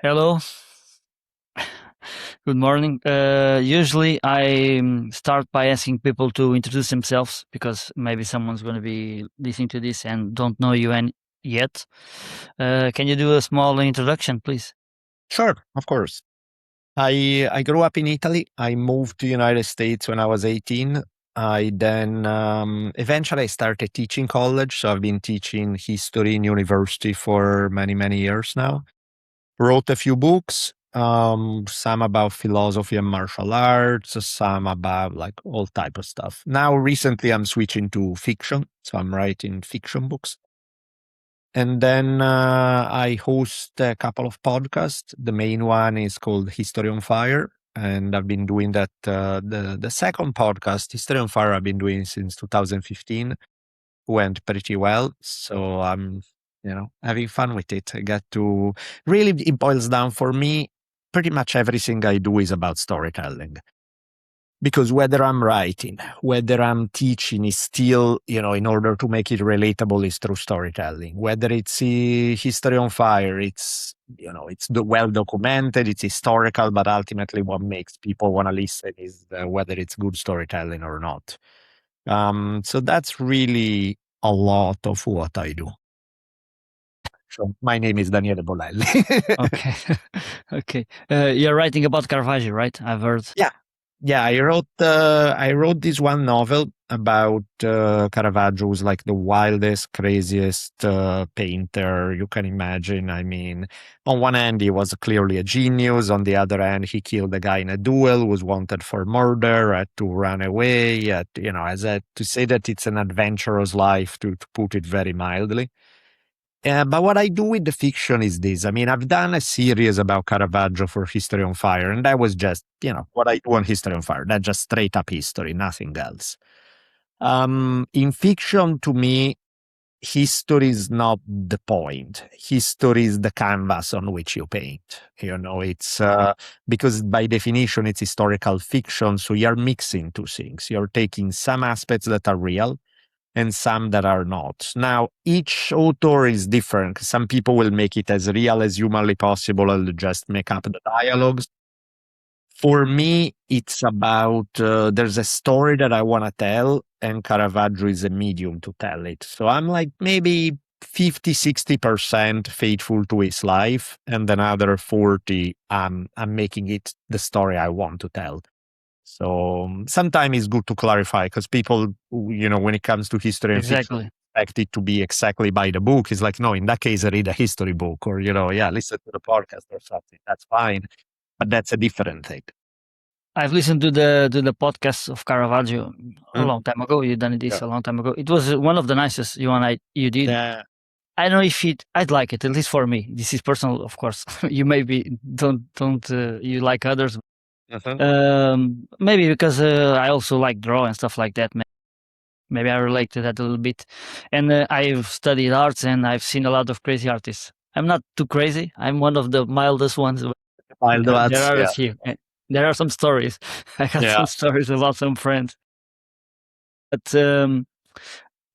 Hello. Good morning. Usually I start by asking people to introduce themselves because maybe someone's going to be listening to this and don't know you yet. Can you do a small introduction, please? Sure, of course. I grew up in Italy. I moved to the United States when I was 18. I then eventually I started teaching college, so I've been teaching history in university for many, many years now. Wrote a few books, some about philosophy and martial arts, some about like all type of stuff. Now recently I'm switching to fiction, so I'm writing fiction books. And then I host a couple of podcasts. The main one is called History on Fire, and I've been doing that. The second podcast, History on Fire, I've been doing since 2015. Went pretty well, so I'm having fun with it. I get to really it boils down for me. Pretty much everything I do is about storytelling. Because whether I'm writing, whether I'm teaching is still, in order to make it relatable is through storytelling. Whether it's history on fire, it's well documented, it's historical, but ultimately what makes people want to listen is whether it's good storytelling or not. So that's really a lot of what I do. So my name is Daniele Bolelli. Okay. Okay. You're writing about Caravaggio, right? I've heard. Yeah. Yeah, I wrote this one novel about Caravaggio, who's like the wildest, craziest painter you can imagine. I mean, on one hand, he was clearly a genius. On the other hand, he killed a guy in a duel, was wanted for murder, had to run away. To say that it's an adventurous life, to put it very mildly. But what I do with the fiction is this. I mean, I've done a series about Caravaggio for History on Fire, and that was just, what I do on History on Fire. That's just straight up history, nothing else. In fiction, to me, history is not the point. History is the canvas on which you paint. It's because by definition, it's historical fiction. So you're mixing two things. You're taking some aspects that are real and some that are not. Now, each author is different. Some people will make it as real as humanly possible and just make up the dialogues. For me, it's about there's a story that I want to tell, and Caravaggio is a medium to tell it. So I'm like maybe 50-60% faithful to his life, and another 40, I'm making it the story I want to tell. So sometimes it's good to clarify because people, when it comes to history and fiction, Exactly. expect it to be exactly by the book. It's like, no, in that case, I read a history book or, listen to the podcast or something. That's fine. But that's a different thing. I've listened to the podcast of Caravaggio a Mm. long time ago. You done this Yeah. a long time ago. It was one of the nicest you did. Yeah. I don't know if I'd like it, at least for me. This is personal, of course. You maybe don't you like others. Maybe because I also like draw and stuff like that. Maybe I relate to that a little bit. And I've studied arts and I've seen a lot of crazy artists. I'm not too crazy. I'm one of the mildest ones. There are a Yeah. few. There are some stories. I got Yeah. some stories about some friends. But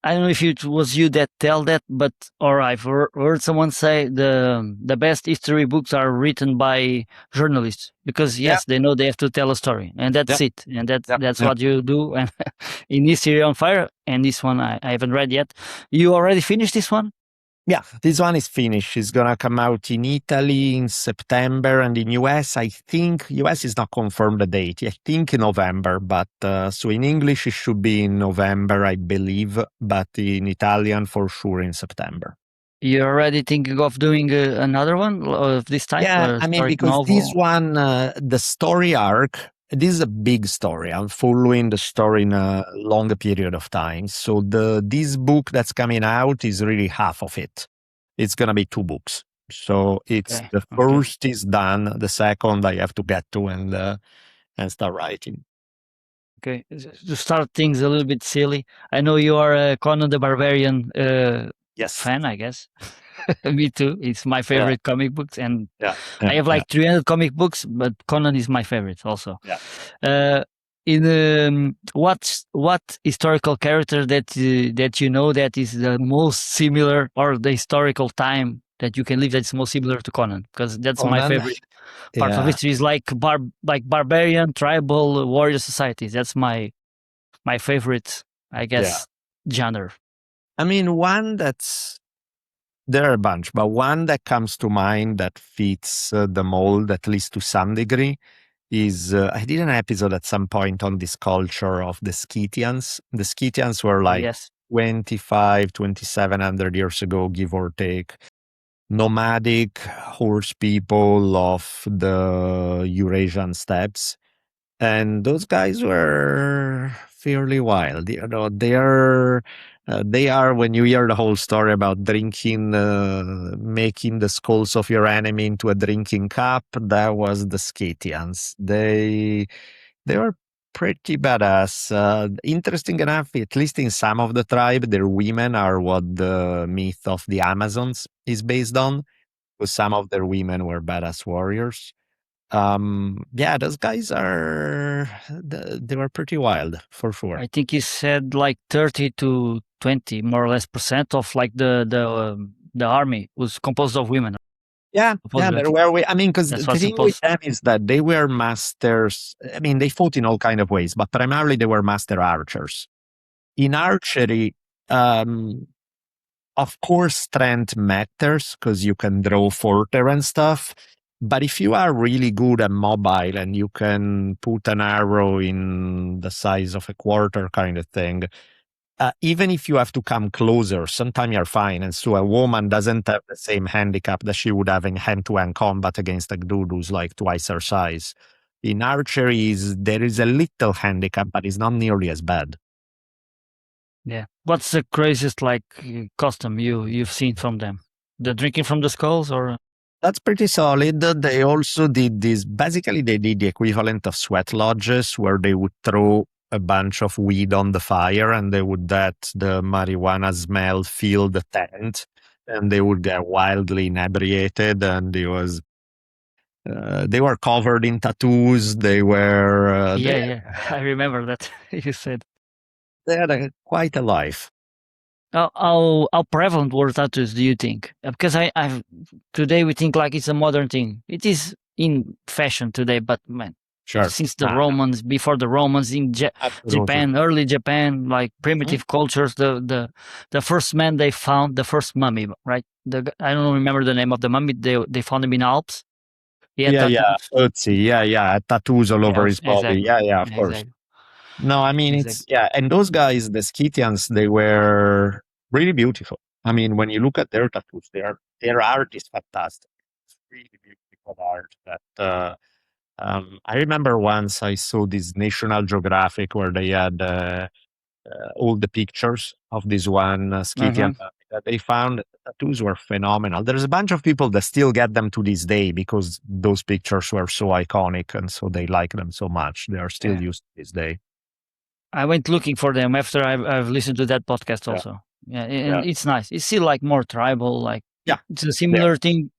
I don't know if it was you that tell that, but or I've heard someone say the best history books are written by journalists because Yeah. yes, they know they have to tell a story, and that's Yeah. it, and that's Yeah. that's Yeah. what you do. And in History on Fire, and this one I haven't read yet. You already finished this one? Yeah, this one is finished. It's gonna come out in Italy in September, and in US, I think US is not confirmed the date. I think in November, but so in English it should be in November, I believe, but in Italian for sure in September. You're already thinking of doing another one of this type, Yeah, a I mean, historic because this novel? one, the story arc, this is a big story. I'm following the story in a longer period of time. So this book that's coming out is really half of it. It's gonna be two books. So it's Okay, the okay. first is done. The second I have to get to and start writing. Okay, to start things a little bit silly, I know you are a Conan the Barbarian Yes. fan, I guess. Me too. It's my Yeah. favorite comic books, and Yeah. I Yeah. have Yeah. like 300 comic books, but Conan is my favorite also. Yeah. Uh, in what historical character that you know that is the most similar or the historical time that you can leave that's most similar to Conan, because that's my Conan, favorite part of yeah, history is like barbarian tribal warrior societies. That's my favorite, I yeah. guess, genre. I mean, one that's there are a bunch, but one that comes to mind that fits the mold, at least to some degree, is I did an episode at some point on this culture of the Scythians. The Scythians were like Yes. 2,700 years ago, give or take, nomadic horse people of the Eurasian steppes. And those guys were fairly wild. You know, they are, when you hear the whole story about drinking, making the skulls of your enemy into a drinking cup, that was the Scythians. They were pretty badass. Interesting enough, at least in some of the tribe, their women are what the myth of the Amazons is based on, because some of their women were badass warriors. Yeah, those guys they were pretty wild for sure. I think he said like 30 to 20 more or less percent of like the army was composed of women. Yeah, yeah, Supposedly, I there think were I mean, because that's the what's thing with supposed. them is that they were masters. I mean, they fought in all kind of ways, but primarily they were master archers. In archery, um, of course, strength matters because you can draw further and stuff. But if you are really good and mobile and you can put an arrow in the size of a quarter kind of thing, even if you have to come closer, sometimes you're fine. And so a woman doesn't have the same handicap that she would have in hand-to-hand combat against a dude who's like twice her size. In archery, there is a little handicap, but it's not nearly as bad. Yeah. What's the craziest like custom you've seen from them? The drinking from the skulls, or That's pretty solid. They also did this. Basically, they did the equivalent of sweat lodges, where they would throw a bunch of weed on the fire, and they would let the marijuana smell fill the tent, and they would get wildly inebriated. And it was they were covered in tattoos. They were yeah, I remember that you said. they had quite a life. How prevalent were tattoos, do you think? Because I've today we think like it's a modern thing. It is in fashion today, but man, Sure. since the Romans, before the Romans in Absolutely. Japan, early Japan, like Mhm. primitive cultures, the first man they found, the first mummy, right? I don't remember the name of the mummy. They found him in Alps. He had Yeah, yeah. tattoos. Ötzi. Yeah. Tattoos all over his body. Exactly, Yeah, of course. exactly, No, I mean, exactly. and those guys, the Scythians, they were really beautiful. I mean, when you look at their tattoos, their art is fantastic. It's really beautiful art that, I remember once I saw this National Geographic where they had, all the pictures of this one Scythian Uh-huh. mummy that they found. The tattoos were phenomenal. There's a bunch of people that still get them to this day because those pictures were so iconic and so they like them so much. They are still Yeah. used to this day. I went looking for them after I've listened to that podcast Yeah. also. Yeah, Yeah. and it's nice. It's still like more tribal, like Yeah. it's a similar thing,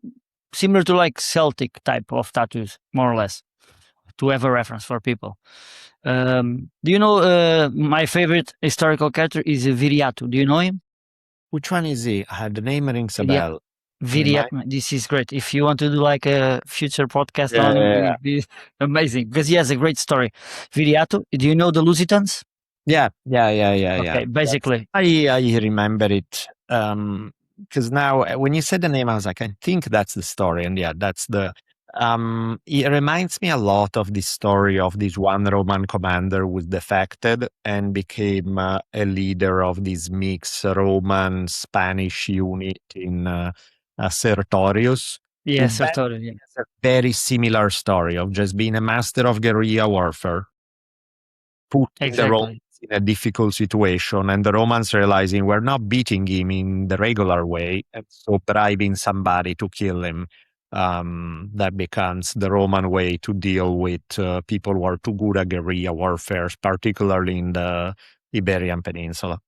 similar to like Celtic type of tattoos, more or less, to have a reference for people. Do you know my favorite historical character is Viriato? Do you know him? Which one is he? The name rings a Viria- bell. Remind- Viriato. This is great. If you want to do like a future podcast Yeah, on him, yeah, it'd be amazing because he has a great story. Viriato. Do you know the Lusitans? yeah. Okay, basically, I remember it. Because now when you said the name, I was like, I think that's the story, and yeah, that's the. It reminds me a lot of the story of this one Roman commander who was defected and became a leader of this mixed Roman Spanish unit in Sertorius. Who yes, Sartori. Yeah, has a very similar story of just being a master of guerrilla warfare, putting the Romans exactly. in a difficult situation, and the Romans realizing we're not beating him in the regular way, and so bribing somebody to kill him. That becomes the Roman way to deal with people who are too good at guerrilla warfare, particularly in the Iberian Peninsula.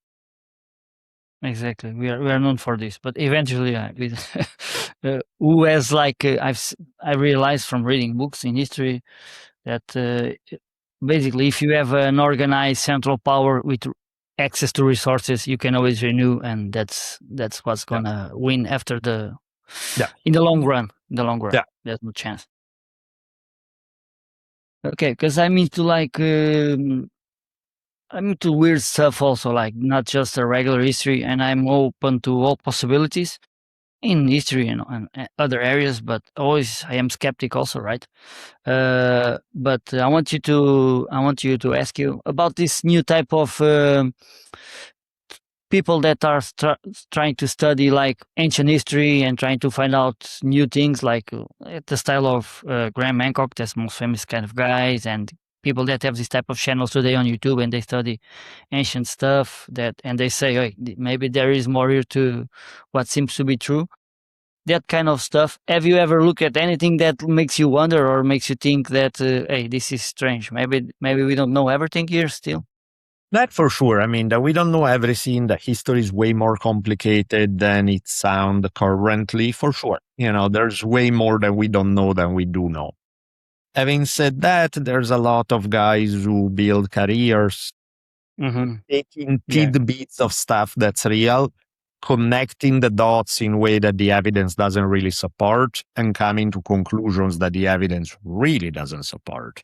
Exactly. We are known for this, but eventually, who has like I realized from reading books in history that basically, if you have an organized central power with access to resources, you can always renew, and that's what's Yeah. gonna win after the Yeah. In the long run, Yeah. there's no chance. Okay, because I'm into like I'm into weird stuff also, like not just a regular history, and I'm open to all possibilities in history and other areas, but always I am skeptic also, right? But I want you to ask you about this new type of people that are trying to study like ancient history and trying to find out new things, like the style of Graham Hancock, that's most famous kind of guys, and people that have this type of channels today on YouTube and they study ancient stuff that and they say, hey, maybe there is more here to what seems to be true. That kind of stuff. Have you ever looked at anything that makes you wonder or makes you think that, hey, this is strange? Maybe we don't know everything here still. That for sure. I mean, that we don't know everything. The history is way more complicated than it sounds currently, for sure. There's way more that we don't know than we do know. Having said that, there's a lot of guys who build careers Mm-hmm. taking Yeah. tidbits of stuff that's real, connecting the dots in a way that the evidence doesn't really support, and coming to conclusions that the evidence really doesn't support.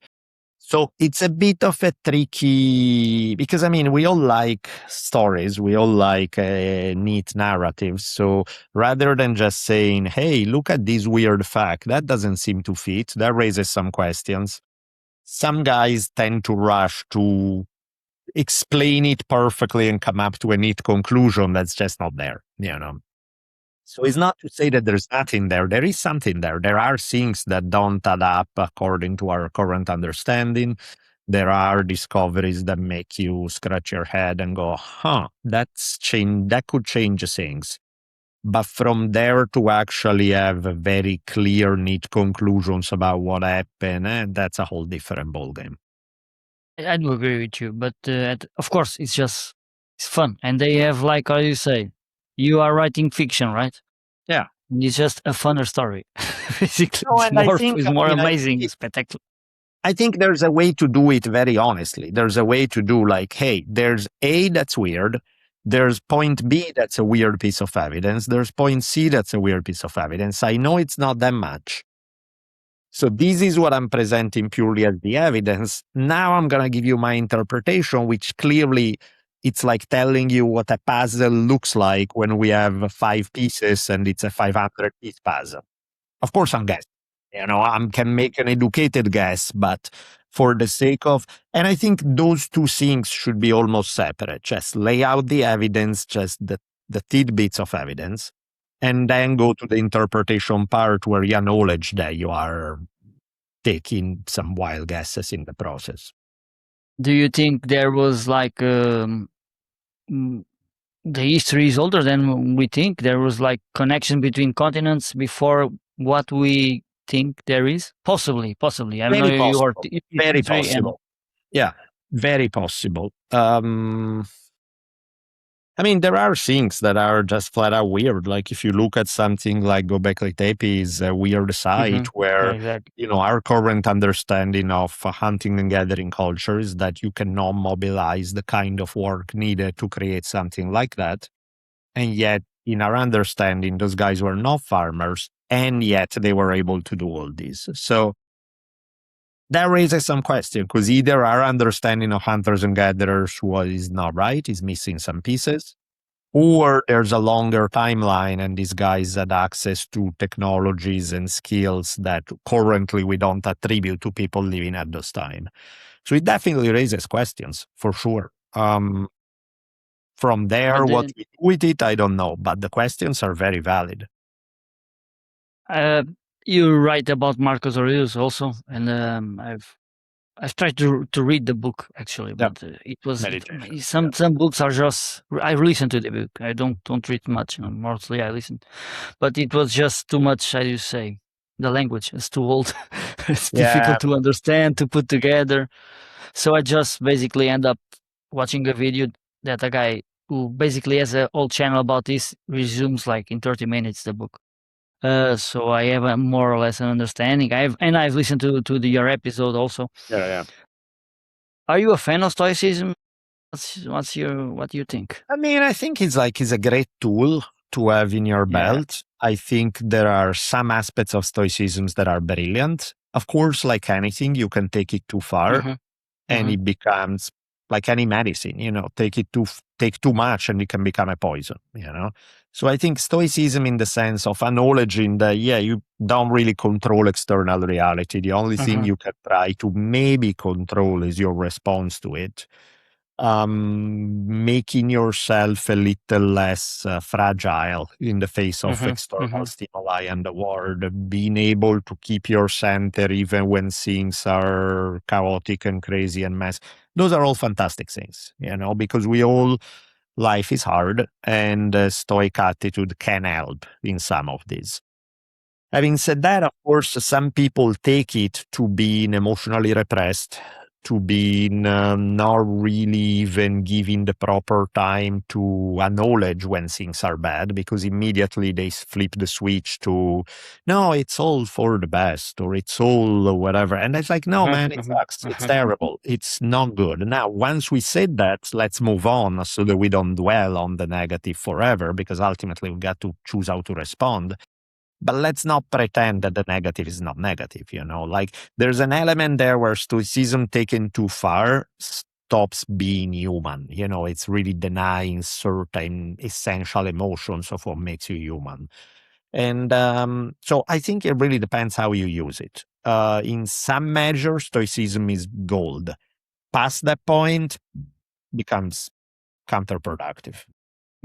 So it's a bit of a tricky, because I mean, we all like stories, we all like neat narratives. So rather than just saying, hey, look at this weird fact, that doesn't seem to fit, that raises some questions. Some guys tend to rush to explain it perfectly and come up to a neat conclusion that's just not there. So it's not to say that there's nothing there. There is something there. There are things that don't add up according to our current understanding. There are discoveries that make you scratch your head and go, huh, that could change things. But from there to actually have very clear, neat conclusions about what happened, that's a whole different ballgame. I do agree with you, but of course, it's fun, and they have like how you say, you are writing fiction, right? Yeah. It's just a funner story. Basically, No, and I think, it's I more mean, I think amazing, spectacular. I think there's a way to do it very honestly. There's a way to do like, hey, there's A that's weird. There's point B that's a weird piece of evidence. There's point C that's a weird piece of evidence. I know it's not that much. So this is what I'm presenting purely as the evidence. Now I'm going to give you my interpretation, which clearly it's like telling you what a puzzle looks like when we have 5 pieces and it's a 500-piece puzzle. Of course, I'm guessing. I can make an educated guess, but for the sake of, and I think those two things should be almost separate. Just lay out the evidence, just the tidbits of evidence, and then go to the interpretation part where you acknowledge that you are taking some wild guesses in the process. Do you think there was like mm, the history is older than we think? There was like connection between continents before what we think there is. Possibly. I don't know. Very You are possible. Very history and possible. Yeah, very possible. I mean, there are things that are just flat out weird. Like if you look at something like Göbekli Tepe is a weird site yeah, where, exactly. our current understanding of hunting and gathering culture is that you cannot mobilize the kind of work needed to create something like that. And yet, in our understanding, those guys were not farmers, and yet they were able to do all this. So that raises some question, because either our understanding of hunters and gatherers is not right, is missing some pieces, or there's a longer timeline and these guys had access to technologies and skills that currently we don't attribute to people living at those time. So it definitely raises questions, for sure. From there, But what then, we do with it, I don't know, but the questions are very valid. uh, you write about Marcus Aurelius also, and I've tried to read the book actually, Yeah, but meditation. some books are just I listen to the book. I don't read much. Mostly I listen, but it was just too much. How do you say? The language is too old. It's Yeah, difficult to understand, to put together. So I just basically end up watching a video that a guy who basically has a whole channel about this resumes like in 30 minutes the book. So I have a more or less an understanding. I've listened to your episode also. yeah. Are you a fan of stoicism? What do you think? I mean, I think it's a great tool to have in your Yeah. belt. I think there are some aspects of stoicism that are brilliant. Of course, like anything, you can take it too far Hmm. and Hmm. it becomes like any medicine, take too much and it can become a poison. So I think stoicism in the sense of acknowledging that, yeah, you don't really control external reality. The only thing Hmm. you can try to maybe control is your response to it. Making yourself a little less fragile in the face of Hmm. external Hmm. stimuli and the world, being able to keep your center even when things are chaotic and crazy and mess. Those are all fantastic things, because life is hard and stoic attitude can help in some of these. Having said that, of course, some people take it to being emotionally repressed, to being not really even giving the proper time to acknowledge when things are bad, because immediately they flip the switch to, no, it's all for the best, or it's all whatever. And it's like, no, Hmm. man, it Hmm. sucks. It's Hmm. terrible. It's not good. Now, once we said that, let's move on so that we don't dwell on the negative forever, because ultimately we got to choose how to respond. But let's not pretend that the negative is not negative. Like there's an element there where stoicism taken too far stops being human. It's really denying certain essential emotions of what makes you human. And so I think it really depends how you use it. In some measure, stoicism is gold. Past that point, becomes counterproductive.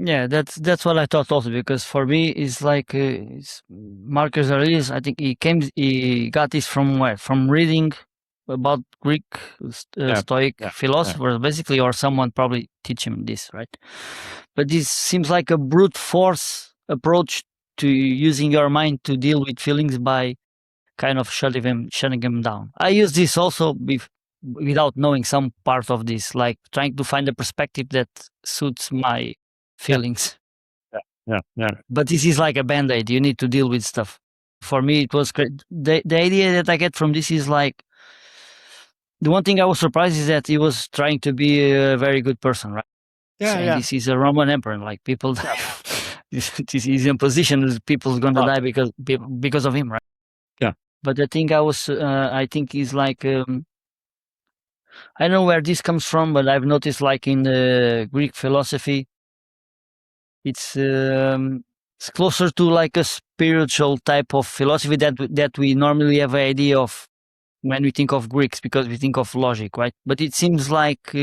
Yeah, that's what I thought also, because for me it's like Marcus Aurelius. I think he got this from where? From reading about Greek Yeah, Stoic yeah, yeah. philosophers, basically, or someone probably teach him this, right? But this seems like a brute force approach to using your mind to deal with feelings by kind of shutting him down. I use this also without knowing some part of this, like trying to find a perspective that suits my Yeah, feelings. yeah, yeah, yeah. But this is like a band-aid. You need to deal with stuff. For me, it was great. The idea that I get from this is like, the one thing I was surprised is that he was trying to be a very good person, right? Yeah, And yeah, this is a Roman emperor. Like, people die. yeah. This is in position. People's A gonna lot. die because of him, right? Yeah. But the thing I think is like, I don't know where this comes from, but I've noticed like in the Greek philosophy, it's um, it's closer to like a spiritual type of philosophy that we normally have an idea of when we think of Greeks, because we think of logic, right? But it seems like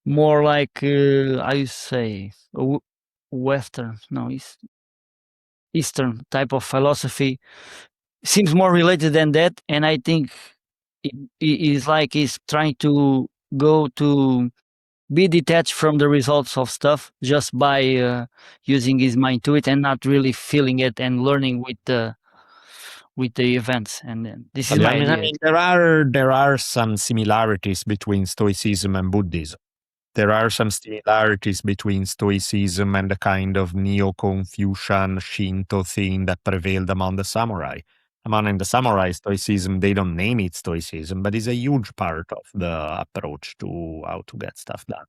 more like I say Western, no, Eastern type of philosophy. Seems more related than that, and I think it is like he's trying to go to be detached from the results of stuff just by using his mind to it, and not really feeling it and learning with the events. And this is But my I idea. mean, there are some similarities between Stoicism and Buddhism. There are some similarities between Stoicism and the kind of Neo-Confucian Shinto thing that prevailed among the samurai. In the samurai Stoicism, they don't name it Stoicism, but it's a huge part of the approach to how to get stuff done.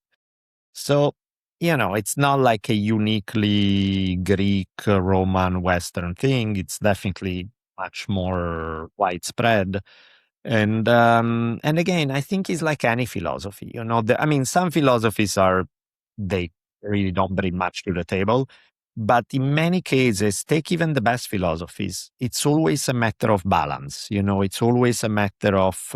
So, it's not like a uniquely Greek, Roman, Western thing. It's definitely much more widespread. And again, I think it's like any philosophy. Some philosophies they really don't bring much to the table. But in many cases, take even the best philosophies, it's always a matter of balance. It's always a matter of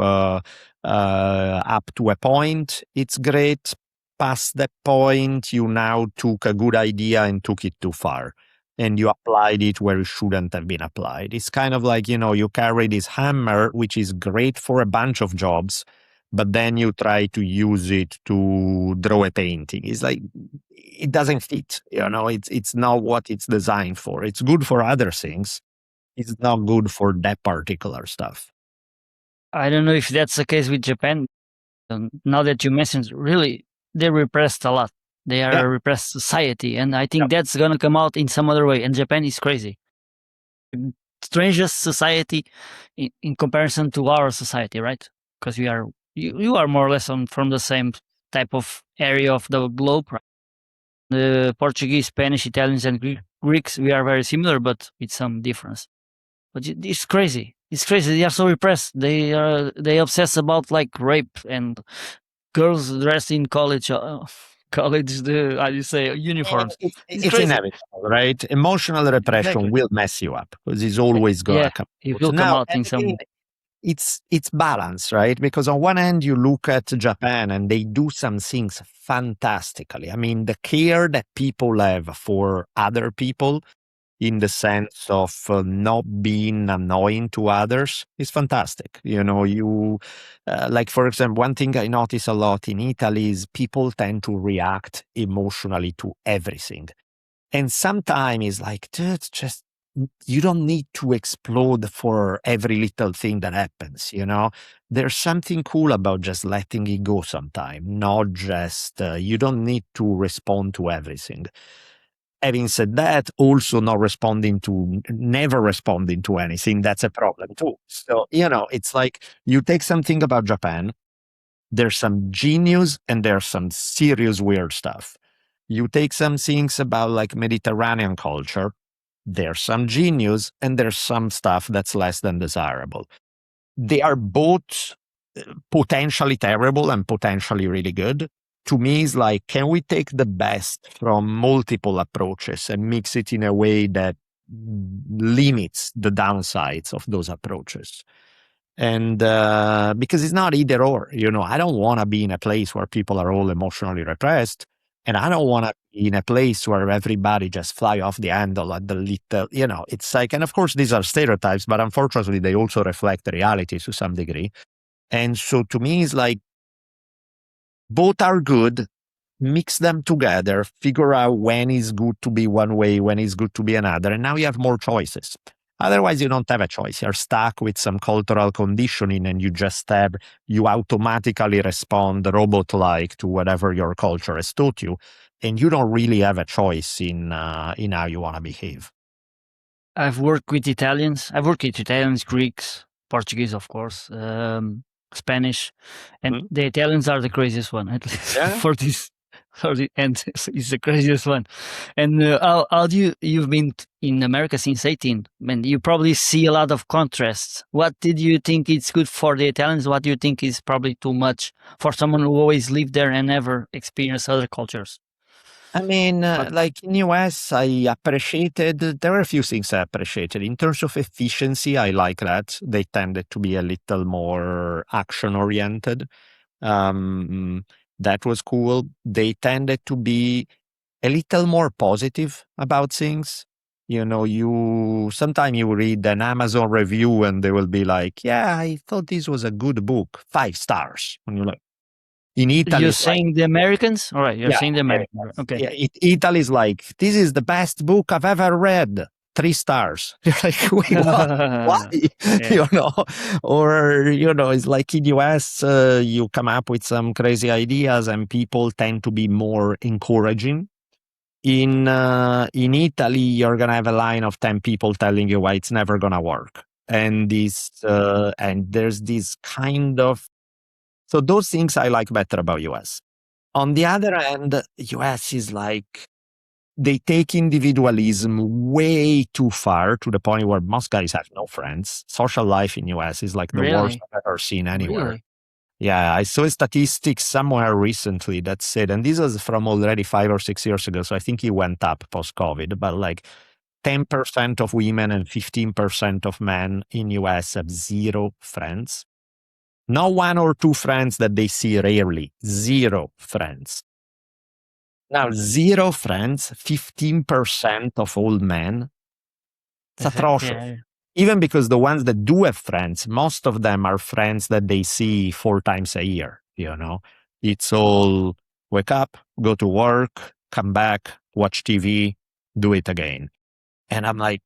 up to a point, it's great. Past that point, you now took a good idea and took it too far. And you applied it where it shouldn't have been applied. It's kind of like, you carry this hammer, which is great for a bunch of jobs, but then you try to use it to draw a painting. It's like, it doesn't fit. It's not what it's designed for. It's good for other things. It's not good for that particular stuff. I don't know if that's the case with Japan. Now that you mentioned, really, they're repressed a lot. They are Yeah. a repressed society, and I Yeah. think that's gonna come out in some other way. And Japan is crazy, strangest society in comparison to our society, right? Because you are more or less from the same type of area of the globe, right? Portuguese, Spanish, Italians, and Greeks, we are very similar, but with some difference. But it's crazy. It's crazy. They are so repressed. They obsess about like rape and girls dressed in college, college. The how do you say uniforms? It's It's crazy. inevitable, right? Emotional repression Exactly. will mess you up because it's always Yeah, gonna come it out. will come Now, out and in again, some. it's balance, right? Because on one hand, you look at Japan and they do some things fantastically. I mean, the care that people have for other people in the sense of not being annoying to others is fantastic. You know, like, for example, one thing I notice a lot in Italy is people tend to react emotionally to everything. And sometimes it's like, dude, just you don't need to explode for every little thing that happens, you know? There's something cool about just letting it go sometime, not just, you don't need to respond to everything. Having said that, also not responding to, never responding to anything, that's a problem too. So, you know, it's like you take something about Japan, there's some genius and there's some serious weird stuff. You take some things about like Mediterranean culture, there's some genius and there's some stuff that's less than desirable. They are both potentially terrible and potentially really good. To me, is like, can we take the best from multiple approaches and mix it in a way that limits the downsides of those approaches? And because it's not either or, you know, I don't want to be in a place where people are all emotionally repressed, and I don't want to be in a place where everybody just fly off the handle at the little, you know, it's like, and of course these are stereotypes, but unfortunately they also reflect the reality to some degree. And so to me, it's like both are good, mix them together, figure out when is good to be one way, when is good to be another, and now you have more choices. Otherwise, you don't have a choice. You're stuck with some cultural conditioning and you automatically respond robot-like to whatever your culture has taught you. And you don't really have a choice in how you want to behave. I've worked with Italians. I've worked with Italians, Greeks, Portuguese, of course, Spanish, and Mhm. the Italians are the craziest one, at least Yeah. for this. For the, and it's the craziest one. And how do you've been in America since 18? Man, you probably see a lot of contrasts. What did you think is good for the Italians? What do you think is probably too much for someone who always lived there and never experienced other cultures? I mean, What like in US, I appreciated, there were a few things I appreciated. In terms of efficiency, I like that. They tended to be a little more action oriented. Um, that was cool. They tended to be a little more positive about things. You know, sometimes you read an Amazon review and they will be like, yeah, I thought this was a good book, 5 stars. And you're like, in Italy, you're it's like, saying the Americans? All right, you're yeah, saying the Americans. Right, Americans. okay. Yeah, Italy's like, this is the best book I've ever read. 3 stars. You're like, wait, what? Why? Yeah. You know, or you know, it's like in US, you come up with some crazy ideas, and people tend to be more encouraging. In Italy, you're gonna have a line of 10 people telling you why it's never gonna work, and there's this kind of, so those things I like better about US. On the other hand, US is like, they take individualism way too far to the point where most guys have no friends. Social life in US is like the worst Really? I've ever seen anywhere. Really? Yeah, I saw a statistic somewhere recently that said, and this was from already 5 or 6 years ago, so I think it went up post-COVID, but like 10% of women and 15% of men in US have zero friends. Not one or two friends that they see rarely, zero friends. Now, zero friends, 15% of all men, it's atrocious. Yeah. Even because the ones that do have friends, most of them are friends that they see 4 times a year, you know? It's all wake up, go to work, come back, watch TV, do it again. And I'm like,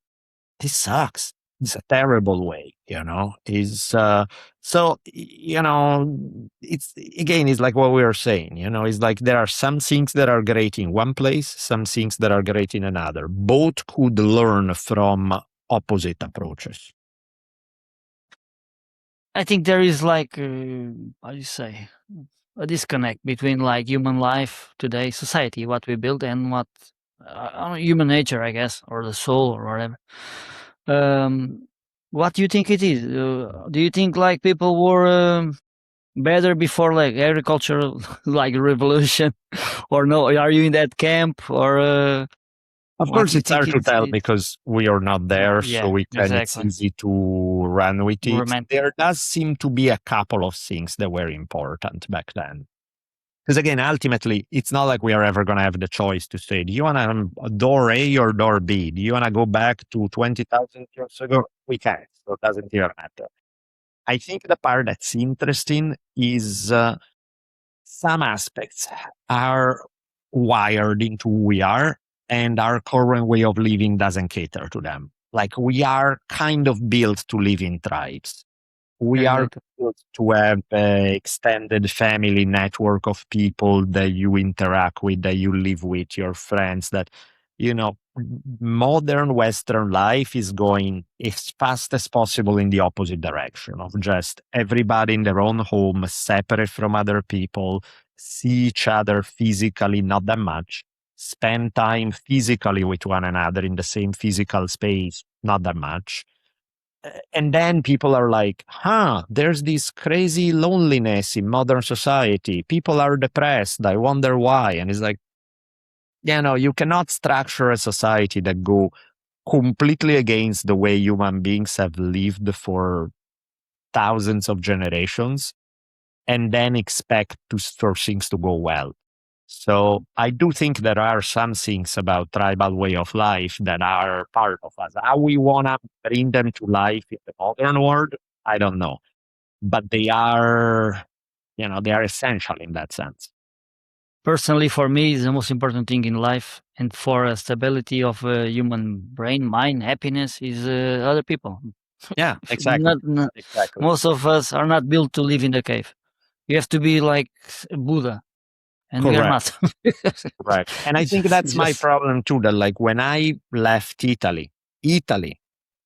this sucks. It's a terrible way, you know. Is so you know, it's again, it's like what we were saying, you know, it's like there are some things that are great in one place, some things that are great in another. Both could learn from opposite approaches. I think there is like how do you say? a disconnect between like human life today, society, what we build, and what human nature, I guess, or the soul, or whatever. Um, what do you think it is? Do you think like people were better before like agricultural like revolution, or no? Are you in that camp, or Of what course, do you it's think hard to tell it's because we are not there, so yeah, we can. It's exactly. easy to run with it. Romantic. There does seem to be a couple of things that were important back then. Because again, ultimately, it's not like we are ever going to have the choice to say, do you want door A or door B? Do you want to go back to 20,000 years ago? We can't. So it doesn't even matter. I think the part that's interesting is some aspects are wired into who we are, and our current way of living doesn't cater to them. Like we are kind of built to live in tribes. We are Exactly. built to have an extended family network of people that you interact with, that you live with, your friends, that, you know, modern Western life is going as fast as possible in the opposite direction of just everybody in their own home, separate from other people, see each other physically, not that much, spend time physically with one another in the same physical space, not that much. And then people are like, there's this crazy loneliness in modern society. People are depressed. I wonder why. And it's like, you cannot structure a society that go completely against the way human beings have lived for thousands of generations and then expect for things to go well. So I do think there are some things about tribal way of life that are part of us. How we want to bring them to life in the modern world, I don't know. But they are essential in that sense. Personally, for me, is the most important thing in life, and for a stability of human brain, mind, happiness is other people. Yeah, exactly. Not Exactly. most of us are not built to live in the cave. You have to be like Buddha, and we are Correct. not. Correct. And I think Just, that's my just problem too. That like when I left Italy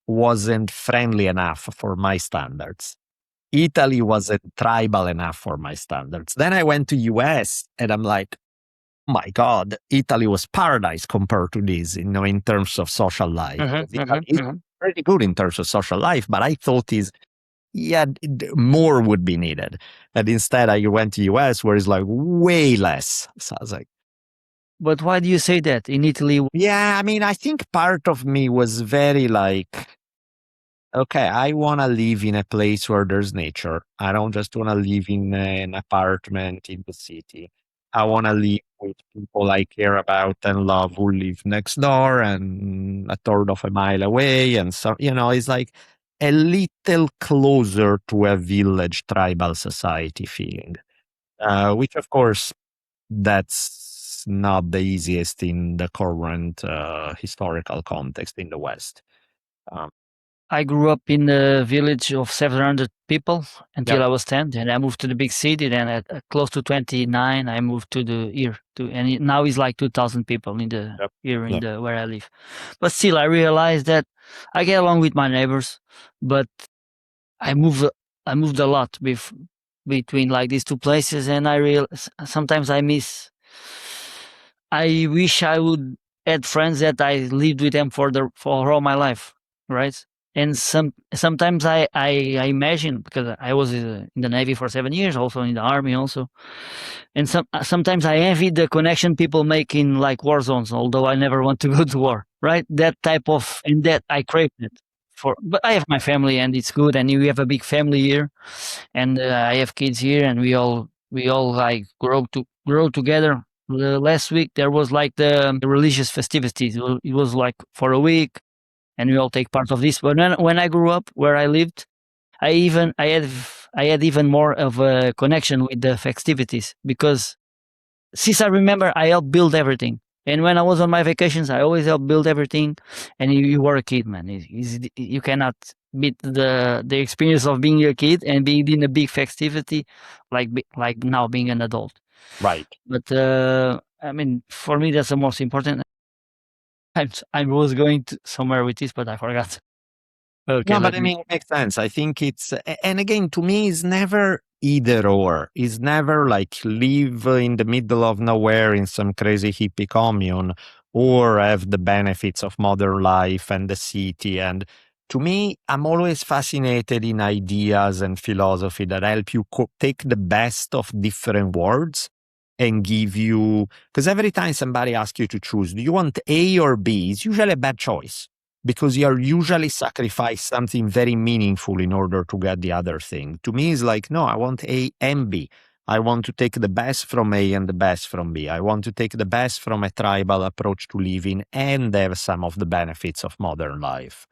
wasn't friendly enough for my standards. Italy wasn't tribal enough for my standards. Then I went to US and I'm like, my God, Italy was paradise compared to this, in terms of social life. Mhm, 'Cause Italy mhm, is mhm. pretty good in terms of social life, but I thought more would be needed. And instead, I went to US where it's like way less. So I was like, But why do you say that in Italy? yeah, I mean, I think part of me was very like, okay, I want to live in a place where there's nature. I don't just want to live in an apartment in the city. I want to live with people I care about and love who live next door and a third of a mile away. And so, it's like a little closer to a village tribal society feeling, which, of course, that's not the easiest in the current historical context in the West. Um, I grew up in a village of 700 people yep, until I was 10. Then I moved to the big city. Then at close to 29, I moved to the here. Now it's like 2,000 people in the yep, here in yep. the where I live. But still, I realized that I get along with my neighbors, but I move I moved a lot between like these two places, and sometimes I miss. I wish I would had friends that I lived with them for all my life, right? And sometimes I imagine, because I was in the Navy for 7 years, also in the Army also, and sometimes I envy the connection people make in like war zones, although I never want to go to war, right? That type of, and that I crave it for. But I have my family, and it's good, and we have a big family here, and I have kids here, and we all like grow together. Last week there was like the religious festivities. It was like for a week, and we all take part of this. But when I grew up, where I lived, I had even more of a connection with the festivities, because since I remember, I helped build everything. And when I was on my vacations, I always helped build everything. And you were a kid, man. You cannot beat the experience of being a kid and being in a big festivity, like now being an adult. Right. But I mean, for me, that's the most important. I was going to somewhere with this, but I forgot. Okay, No, but let I me. mean, it makes sense. I think and again, to me, it's never either or. It's never like live in the middle of nowhere in some crazy hippie commune or have the benefits of modern life and the city. And to me, I'm always fascinated in ideas and philosophy that help you take the best of different worlds and give you, because every time somebody asks you to choose, do you want A or B? It's usually a bad choice because you're usually sacrifice something very meaningful in order to get the other thing. To me, it's like, no, I want A and B. I want to take the best from A and the best from B. I want to take the best from a tribal approach to living and have some of the benefits of modern life.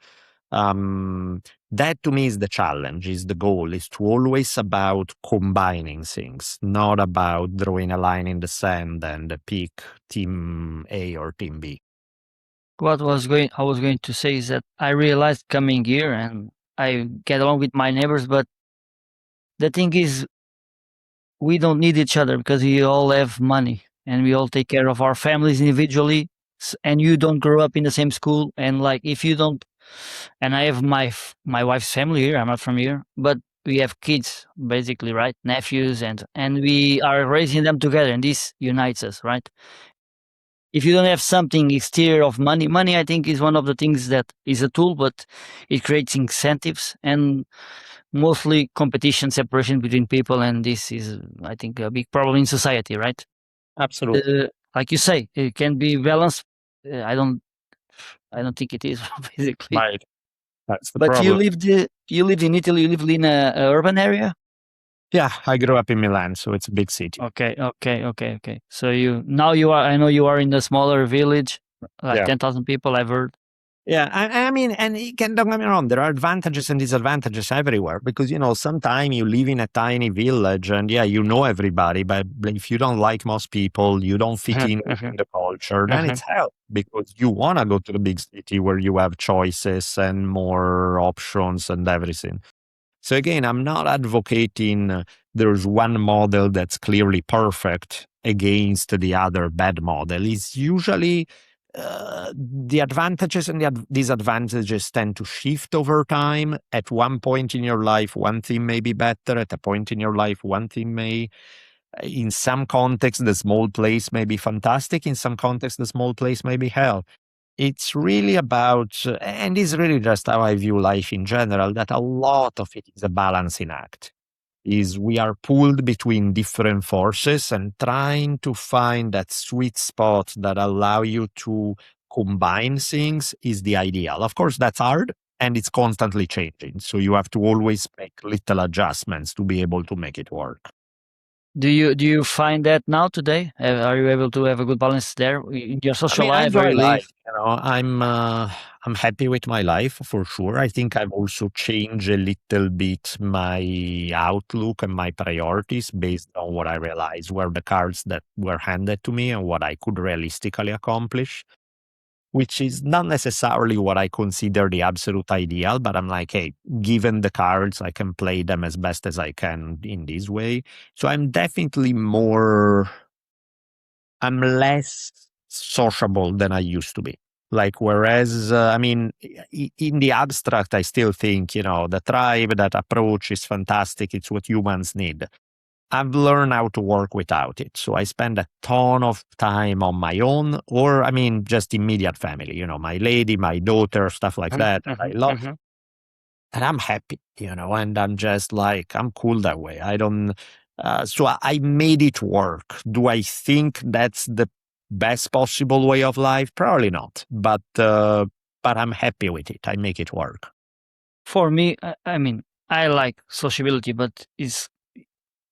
That to me is the challenge, is the goal, is to always about combining things, not about drawing a line in the sand and pick team A or team B. What was going I was going to say is that I realized coming here and I get along with my neighbors, but the thing is we don't need each other because we all have money and we all take care of our families individually. And you don't grow up in the same school, and like if you don't, and I have my wife's family here. I'm not from here, but we have kids basically, right? Nephews, and we are raising them together, and this unites us, right? If you don't have something exterior of money, money I think is one of the things that is a tool, but it creates incentives and mostly competition, separation between people, and this is, I think, a big problem in society, right? Absolutely. Like you say, it can be balanced. I don't think it is basically. Right. That's the But problem. you lived in Italy. You lived in a urban area. Yeah, I grew up in Milan, so it's a big city. Okay. So you are. I know you are in a smaller village, like Yeah. 10,000 people. I've heard. Yeah, I mean, and don't get me wrong, there are advantages and disadvantages everywhere because, sometimes you live in a tiny village and yeah, you know everybody, but if you don't like most people, you don't fit Mhm, in mhm, within the culture, then mhm. it's hell because you want to go to the big city where you have choices and more options and everything. So again, I'm not advocating there's one model that's clearly perfect against the other bad model. It's usually the advantages and the disadvantages tend to shift over time. At one point in your life, one thing may be better. At a point in your life, one thing may, in some context, the small place may be fantastic. In some context, the small place may be hell. It's really about, and it's really just how I view life in general, that a lot of it is a balancing act. Is we are pulled between different forces and trying to find that sweet spot that allow you to combine things is the ideal. Of course, that's hard and it's constantly changing. So you have to always make little adjustments to be able to make it work. Do you find that now today? Are you able to have a good balance there in your I social mean, I life where enjoy you life. live? I'm happy with my life for sure. I think I've also changed a little bit my outlook and my priorities based on what I realized were the cards that were handed to me and what I could realistically accomplish, which is not necessarily what I consider the absolute ideal, but I'm like, hey, given the cards, I can play them as best as I can in this way. So I'm less sociable than I used to be. Like, whereas, I mean, in the abstract, I still think, the tribe, that approach is fantastic. It's what humans need. I've learned how to work without it. So I spend a ton of time on my own, or, I mean, just immediate family, my lady, my daughter, stuff like Mhm, that. And I mhm, love mhm. and I'm happy, and I'm just like, I'm cool that way. I don't, so I made it work. Do I think that's the best possible way of life? Probably not, but I'm happy with it. I make it work. For me, I mean, I like sociability, but it's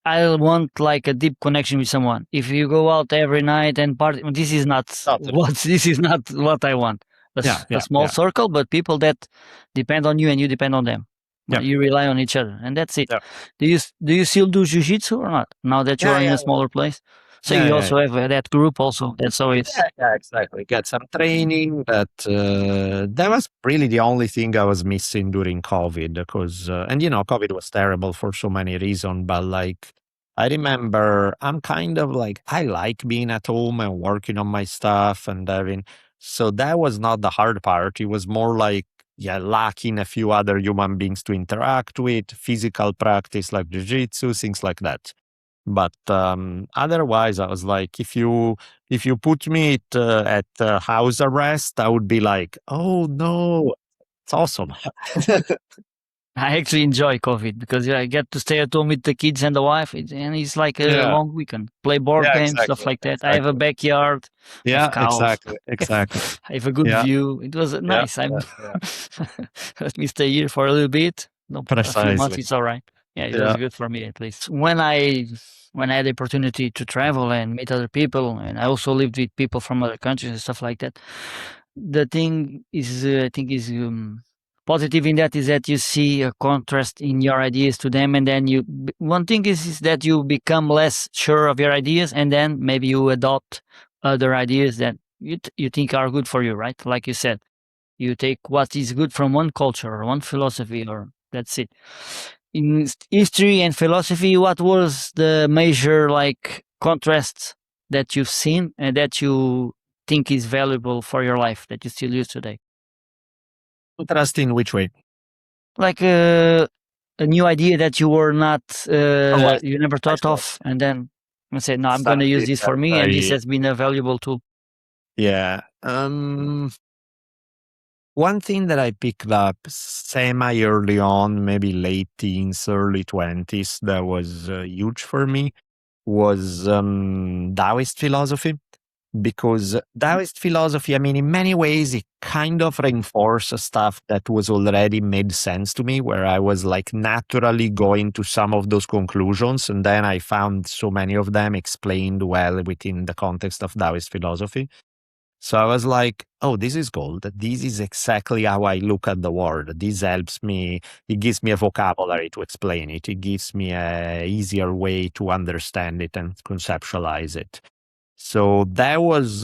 I want like a deep connection with someone. If you go out every night and party, this is not Totally. what this is not what I want. Yeah, A yeah, small yeah, circle, but people that depend on you and you depend on them. yeah, You rely on each other, and that's it. yeah, Do you still do jujitsu or not? Now that you yeah, are in yeah, a smaller place, so yeah, you yeah, also have that group also. That's always. yeah, yeah, exactly. Get some training. That was really the only thing I was missing during COVID because, and COVID was terrible for so many reasons. But like, I remember I'm kind of like I like being at home and working on my stuff and having. So that was not the hard part. It was more like yeah, lacking a few other human beings to interact with, physical practice like jiu-jitsu, things like that. But otherwise, I was like, if you put me at house arrest, I would be like, oh no, it's awesome. I actually enjoy COVID because I get to stay at home with the kids and the wife, and it's like a Yeah, long weekend. Play board yeah, games, stuff exactly, like that. I have a exactly. backyard, I have Yeah, cows, exactly, exactly. I have a good Yeah, view. It was yeah, nice. I'm yeah, yeah. let me stay here for a little bit. No, a few months, Precisely. it's all right. Yeah, it was Yeah. good for me at least. When I had the opportunity to travel and meet other people, and I also lived with people from other countries and stuff like that. The thing is, I think, is positive in that is that you see a contrast in your ideas to them, and then one thing is that you become less sure of your ideas, and then maybe you adopt other ideas that you think are good for you, right? Like you said, you take what is good from one culture or one philosophy, or that's it. In history and philosophy, what was the major like contrast that you've seen and that you think is valuable for your life that you still use today? Trust in which way? Like a new idea that you were not, Oh, you never I thought thought of, and then you say, "No, I'm going to use something this that for me, and this I has been a valuable tool." yeah. One thing that I picked up semi early on, maybe late teens, early 20s, that was huge for me was Taoist philosophy. Because Taoist philosophy, I mean, in many ways, it kind of reinforces stuff that was already made sense to me, where I was like naturally going to some of those conclusions. And then I found so many of them explained well within the context of Taoist philosophy. So I was like, oh, this is gold. This is exactly how I look at the world. This helps me. It gives me a vocabulary to explain it. It gives me a easier way to understand it and conceptualize it. So that was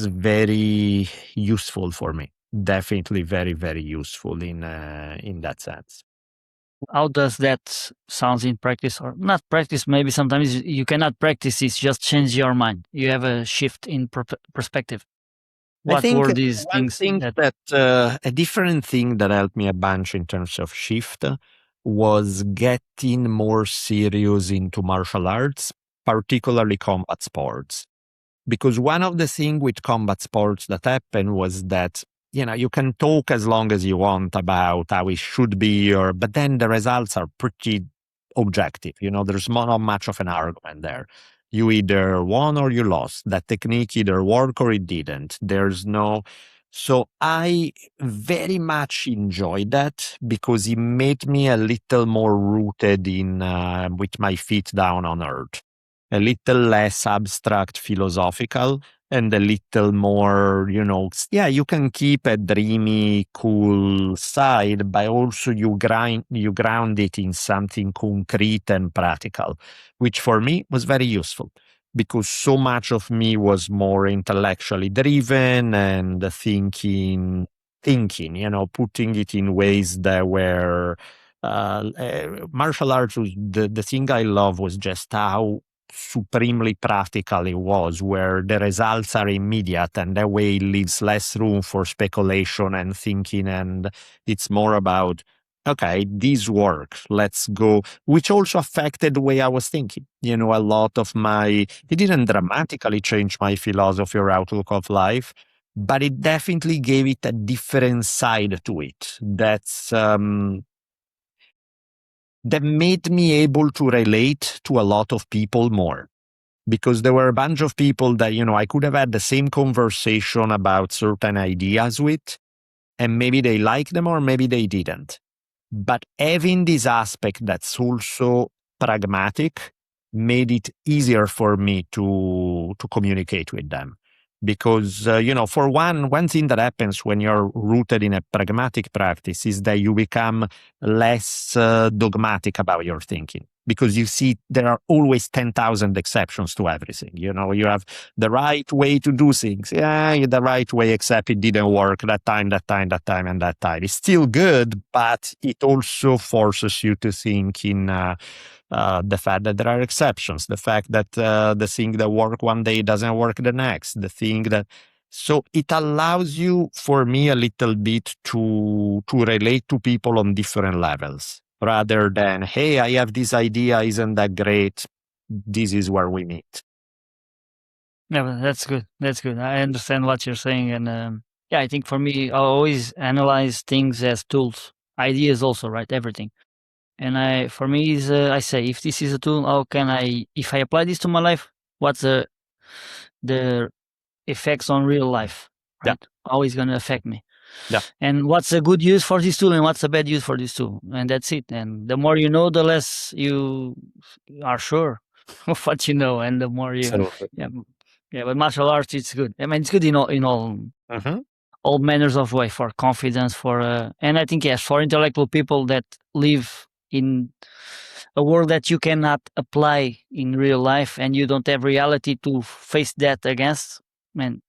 very useful for me. Definitely very, very useful in that sense. How does that sounds in practice, or not practice? Maybe sometimes you cannot practice it, just change your mind. You have a shift in perspective. I What think were these one things thing that that a different thing that helped me a bunch in terms of shift was getting more serious into martial arts, particularly combat sports. Because one of the things with combat sports that happened was that, you can talk as long as you want about how it should be, but then the results are pretty objective. There's not much of an argument there. You either won or you lost. That technique either worked or it didn't. There's no. So I very much enjoyed that because it made me a little more rooted in with my feet down on earth, a little less abstract philosophical, and a little more, yeah, you can keep a dreamy, cool side, but also you ground it in something concrete and practical, which for me was very useful because so much of me was more intellectually driven and thinking, putting it in ways that were martial arts was the thing I love was just how supremely practical it was, where the results are immediate and that way it leaves less room for speculation and thinking. And it's more about, okay, this works, let's go, which also affected the way I was thinking. A lot of it didn't dramatically change my philosophy or outlook of life, but it definitely gave it a different side to it. That made me able to relate to a lot of people more because there were a bunch of people that, I could have had the same conversation about certain ideas with, and maybe they liked them or maybe they didn't. But having this aspect that's also pragmatic made it easier for me to communicate with them. Because, for one thing that happens when you're rooted in a pragmatic practice is that you become less dogmatic about your thinking. Because you see, there are always 10,000 exceptions to everything. You have the right way to do things. Yeah, the right way, except it didn't work that time, and that time. It's still good, but it also forces you to think in the fact that there are exceptions, the fact that the thing that worked one day doesn't work the next, the thing that. So it allows you, for me, a little bit to relate to people on different levels rather than, hey, I have this idea, isn't that great? This is where we meet. Yeah, but that's good. That's good. I understand what you're saying, and yeah, I think for me, I always analyze things as tools, ideas also, right? Everything. And for me, is I say, if this is a tool, how can I, if I apply this to my life, what's the effects on real life, Yeah, right? How is going to affect me? yeah, And what's a good use for this tool, and what's a bad use for this tool, and that's it. And the more you know, the less you are sure of what you know, and the more you, absolutely. yeah, yeah. But martial arts, it's good. I mean, it's good in Hmm. all manners of way, for confidence, for and I think, yes, for intellectual people that live in a world that you cannot apply in real life, and you don't have reality to face that against, man,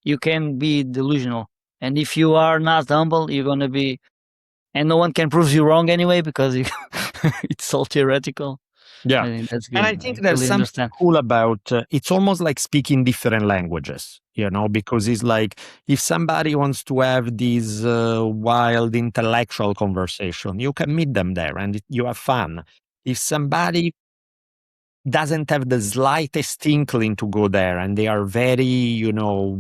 you can be delusional. And if you are not humble, you're gonna be, and no one can prove you wrong anyway, because you, it's all theoretical. I Yeah. think that's And good. I think I there's fully something understand. cool about it's almost like speaking different languages, because it's like if somebody wants to have this wild intellectual conversation, you can meet them there and you have fun. If somebody doesn't have the slightest inkling to go there and they are very,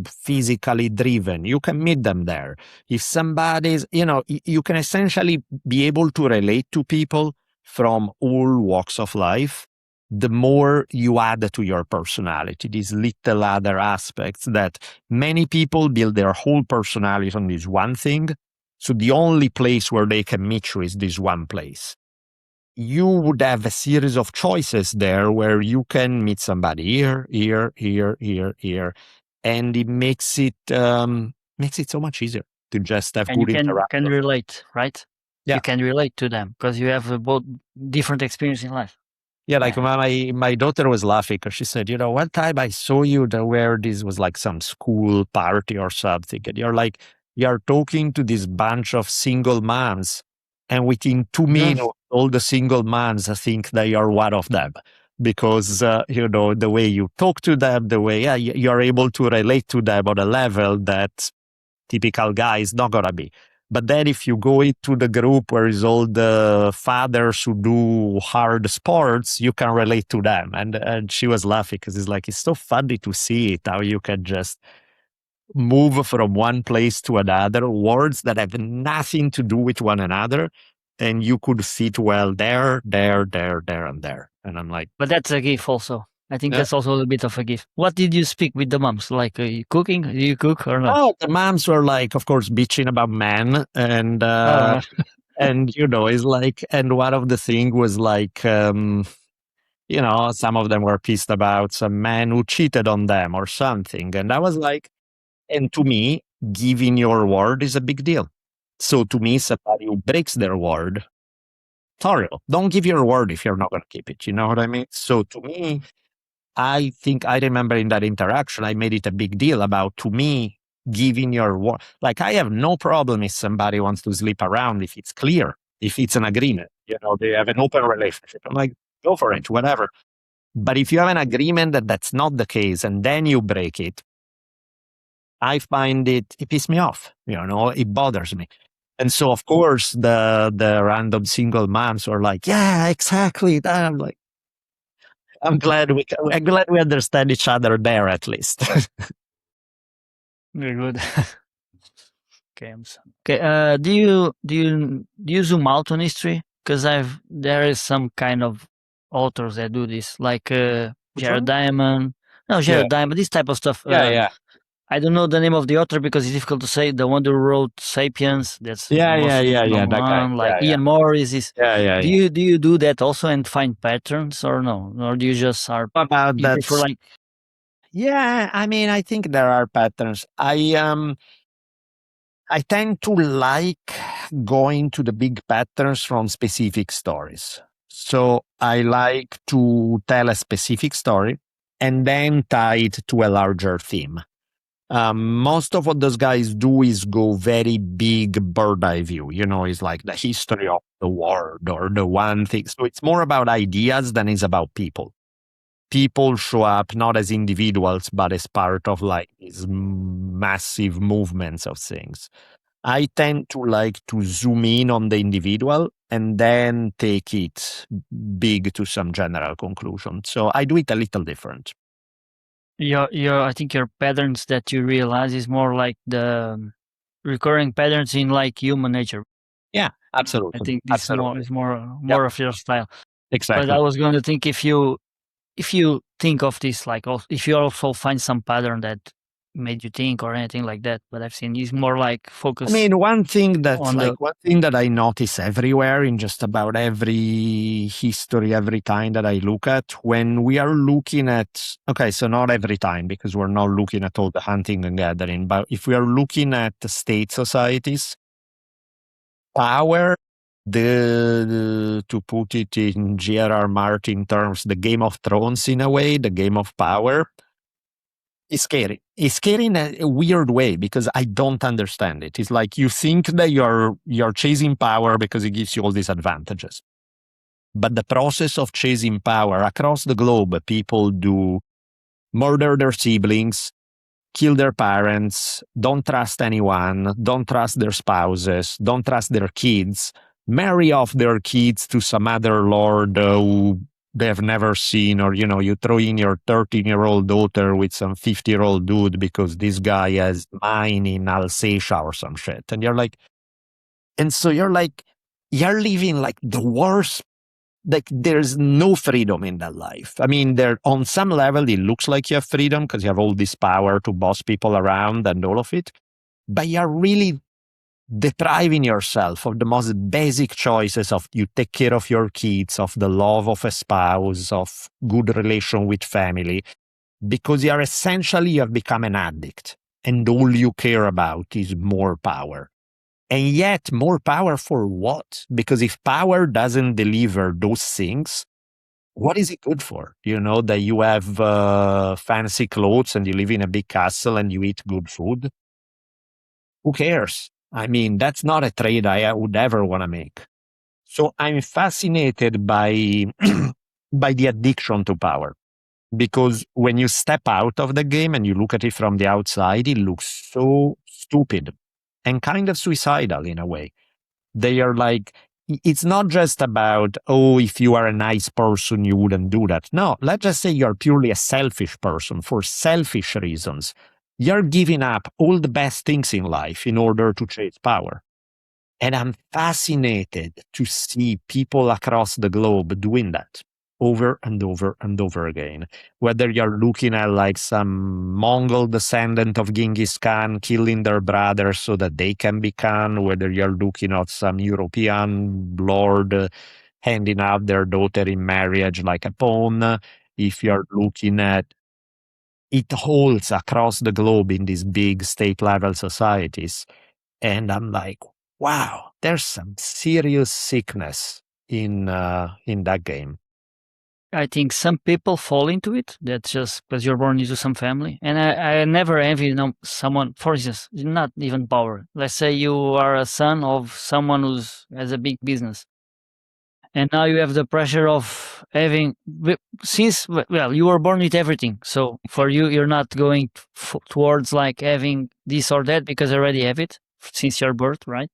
physically driven, you can meet them there. If somebody's, you can essentially be able to relate to people from all walks of life. The more you add to your personality, these little other aspects that many people build their whole personality on this one thing. So the only place where they can meet you is this one place. You would have a series of choices there where you can meet somebody here, here, here, here, here, and it makes it so much easier to just have And you good can interaction. relate, right? Yeah, You can relate to them because you have both different experience in life. yeah. Like Yeah. my daughter was laughing because she said, one time I saw you there where this was like some school party or something, and you're talking to this bunch of single moms, and within 2 minutes, all the single moms think that you're one of them because the way you talk to them, the way you're able to relate to them on a level that typical guy is not gonna be. But then if you go into the group where is all the fathers who do hard sports, you can relate to them. And she was laughing because it's so funny to see it, how you can just move from one place to another, words that have nothing to do with one another. And you could fit well there, there, there, there, and there. And I'm like, But that's a gift also. I think yeah. that's also a bit of a gift. What did you speak with the moms? Like cooking? Do you cook or no? Oh, the moms were like, of course, bitching about men, Uh, and it's like, and one of the thing was like, some of them were pissed about some man who cheated on them or something, and I was like, and to me, giving your word is a big deal. So to me, somebody who breaks their word, horrible. Don't give your word if you're not going to keep it. You know what I mean? So to me, I think I remember in that interaction, I made it a big deal about, to me, giving your word. Like, I have no problem if somebody wants to sleep around, if it's clear, if it's an agreement, they have an open relationship. I'm like, go for it, whatever. But if you have an agreement that that's not the case and then you break it, I find it pisses me off, it bothers me. And so, of course, the random single moms were like, yeah, exactly. I'm like, I'm glad we understand each other there at least. very good. Okay, okay. Do you zoom out on history? Because there is some kind of authors that do this, like Which Jared one? Diamond. No, Yeah, Jared Diamond. This type of stuff. yeah, yeah, I don't know the name of the author because it's difficult to say. The one who wrote *Sapiens*. That's the yeah, most yeah, yeah, yeah. known That guy. one. Like Yeah, yeah, Ian Morris is. yeah, yeah, Do yeah. you do that also and find patterns, or no? Or do you just are What about you that? prefer like Yeah, I mean, I think there are patterns. I tend to like going to the big patterns from specific stories. So I like to tell a specific story and then tie it to a larger theme. Most of what those guys do is go very big bird eye view. It's like the history of the world or the one thing. So it's more about ideas than it's about people. People show up not as individuals, but as part of like this massive movements of things. I tend to like to zoom in on the individual and then take it big to some general conclusion. So I do it a little different. I think your patterns that you realize is more like the recurring patterns in like human nature. Yeah, I absolutely. think this Absolutely. is more Yep, of your style. But exactly. I was going to think if you think of this like if you also find some pattern that made you think or anything like that. But I've seen is more like I focus mean, one thing on the that I notice everywhere in just about every history, every time that I look at, when we are looking at, okay, so not every time because we're not looking at all the hunting and gathering, but if we are looking at the state societies, power, to put it in J.R.R. Martin terms, the Game of Thrones in a way, the game of power, is scary. It's scary in a weird way because I don't understand it. It's like you think that you're chasing power because it gives you all these advantages. But the process of chasing power across the globe, people do murder their siblings, kill their parents, don't trust anyone, don't trust their spouses, don't trust their kids, marry off their kids to some other lord who they've never seen, or you throw in your 13-year-old daughter with some 50-year-old dude because this guy has mine in Alsatia or some shit. And you're like, you're living like the worst. Like there's no freedom in that life. I mean, there on some level it looks like you have freedom because you have all this power to boss people around and all of it, but you're really depriving yourself of the most basic choices of you take care of your kids, of the love of a spouse, of good relation with family, because you have become an addict and all you care about is more power. And yet, more power for what? Because if power doesn't deliver those things, what is it good for? That you have fancy clothes and you live in a big castle and you eat good food. Who cares? I mean, that's not a trade I would ever want to make. So I'm fascinated by by the addiction to power. Because when you step out of the game and you look at it from the outside, it looks so stupid and kind of suicidal in a way. They are like, it's not just about, oh, if you are a nice person, you wouldn't do that. No, let's just say you're purely a selfish person for selfish reasons. You're giving up all the best things in life in order to chase power. And I'm fascinated to see people across the globe doing that over and over and over again. Whether you're looking at like some Mongol descendant of Genghis Khan killing their brothers so that they can be Khan, whether you're looking at some European lord handing out their daughter in marriage like a pawn, if you're looking at it holds across the globe in these big state level societies. And I'm like, wow, there's some serious sickness in that game. I think some people fall into it. That's just because you're born into some family. And I never envy someone, for instance, not even power. Let's say you are a son of someone who's has a big business. And now you have the pressure of having, since, well, you were born with everything. So for you, you're not going towards like having this or that because you already have it since your birth, right?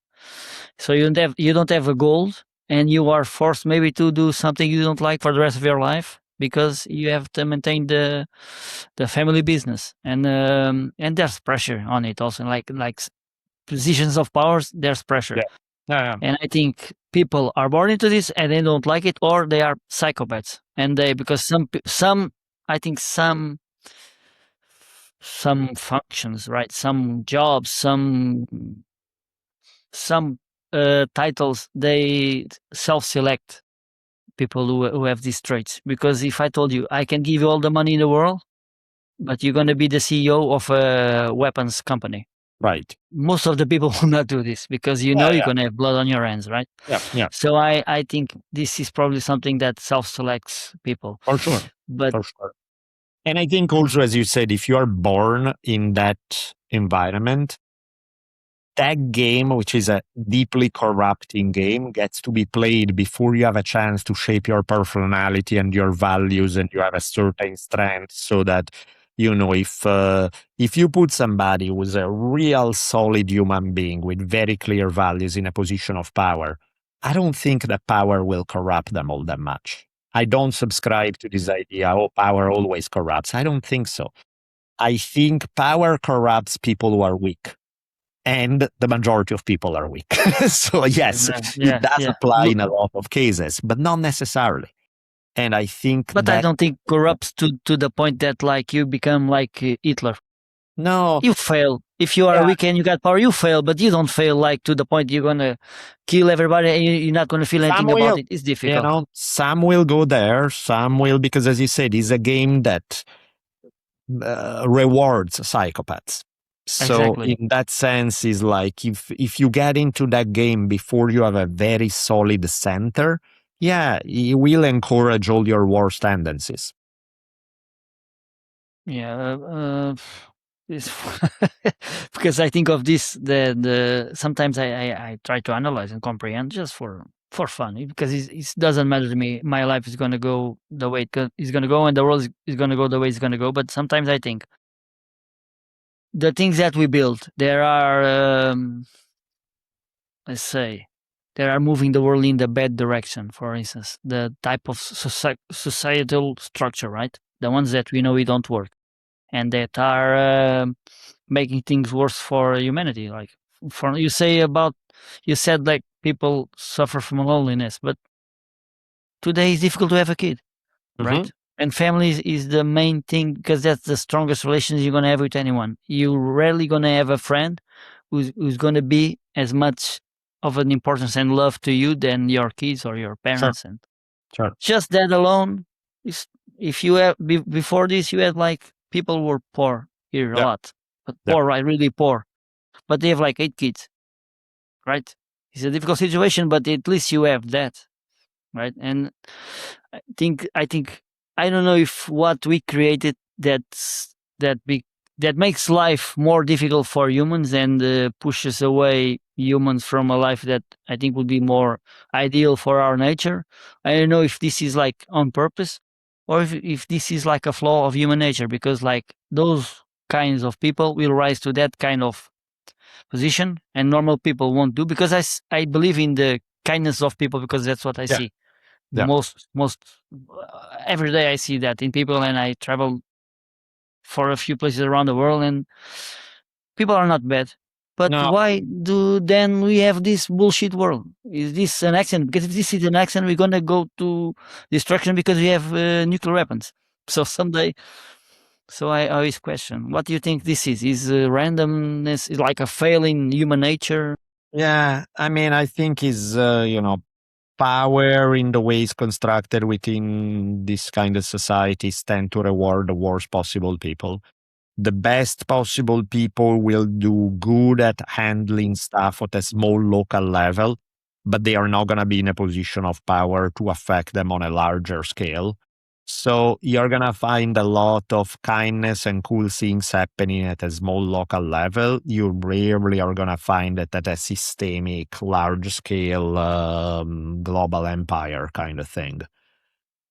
So you don't have a goal, and you are forced maybe to do something you don't like for the rest of your life because you have to maintain the family business, and there's pressure on it also, like positions of powers, there's pressure. Yeah. Yeah. And I think people are born into this and they don't like it, or they are psychopaths, and they, because some I think some functions, right, some jobs, some titles, they self-select people who have these traits. Because if I told you I can give you all the money in the world, but you're going to be the CEO of a weapons company, Right. most of the people will not do this because you're Yeah. going to have blood on your hands, right? Yeah. Yeah. So I think this is probably something that self-selects people. For sure. But For sure. And I think also, as you said, if you are born in that environment, that game, which is a deeply corrupting game, gets to be played before you have a chance to shape your personality and your values, and you have a certain strength so that If you put somebody who's a real solid human being with very clear values in a position of power, I don't think that power will corrupt them all that much. I don't subscribe to this idea, oh, power always corrupts. I don't think so. I think power corrupts people who are weak, and the majority of people are weak. So yes, it Yeah, does yeah. apply in a lot of cases, but not necessarily. And I think But I that don't think corrupts to the point that like you become like Hitler. no, You fail. If you are yeah, weak and you got power, you fail, but you don't fail like to the point you're gonna kill everybody and you're not gonna feel some anything about will, it. It's difficult. some will go there, some will, because as you said, it's a game that rewards psychopaths. So Exactly. in that sense, is like if you get into that game before you have a very solid center, yeah, it will encourage all your worst tendencies. Yeah. It's because I think of this the sometimes I try to analyze and comprehend just for fun because it doesn't matter to me. My life is gonna go the way it's gonna go, and the world is gonna go the way it's gonna go. But sometimes I think the things that we build, there are let's say they are moving the world in the bad direction. For instance, the type of societal structure, right? The ones that we know we don't work and that are making things worse for humanity. Like for you said like people suffer from loneliness, but today it's difficult to have a kid, Hmm. right? And families is the main thing because that's the strongest relations you're gonna have with anyone. You're rarely gonna have a friend who's gonna be as much of an importance and love to you than your kids or your Sure, parents. And sure. just that alone is if you have before this you had like people were poor here a Yeah, lot, but yeah. poor, right? Really poor, but they have like 8 kids, right? It's a difficult situation, but at least you have that, right? And I think I don't know if what we created that makes life more difficult for humans and pushes away humans from a life that I think would be more ideal for our nature. I don't know if this is like on purpose or if this is like a flaw of human nature because like those kinds of people will rise to that kind of position and normal people won't do because I believe in the kindness of people because that's what I Yeah, see yeah. most every day I see that in people and I travel for a few places around the world and people are not bad. But No, why do then we have this bullshit world? Is this an accident? Because if this is an accident, we're gonna go to destruction because we have nuclear weapons. So someday, so I always question, what do you think this is? Is randomness is like a fail in human nature? yeah. I mean, I think is power in the way it's constructed within this kind of societies tend to reward the worst possible people. The best possible people will do good at handling stuff at a small local level, but they are not going to be in a position of power to affect them on a larger scale. So you're going to find a lot of kindness and cool things happening at a small local level. You rarely are going to find it at a systemic, large scale, global empire kind of thing.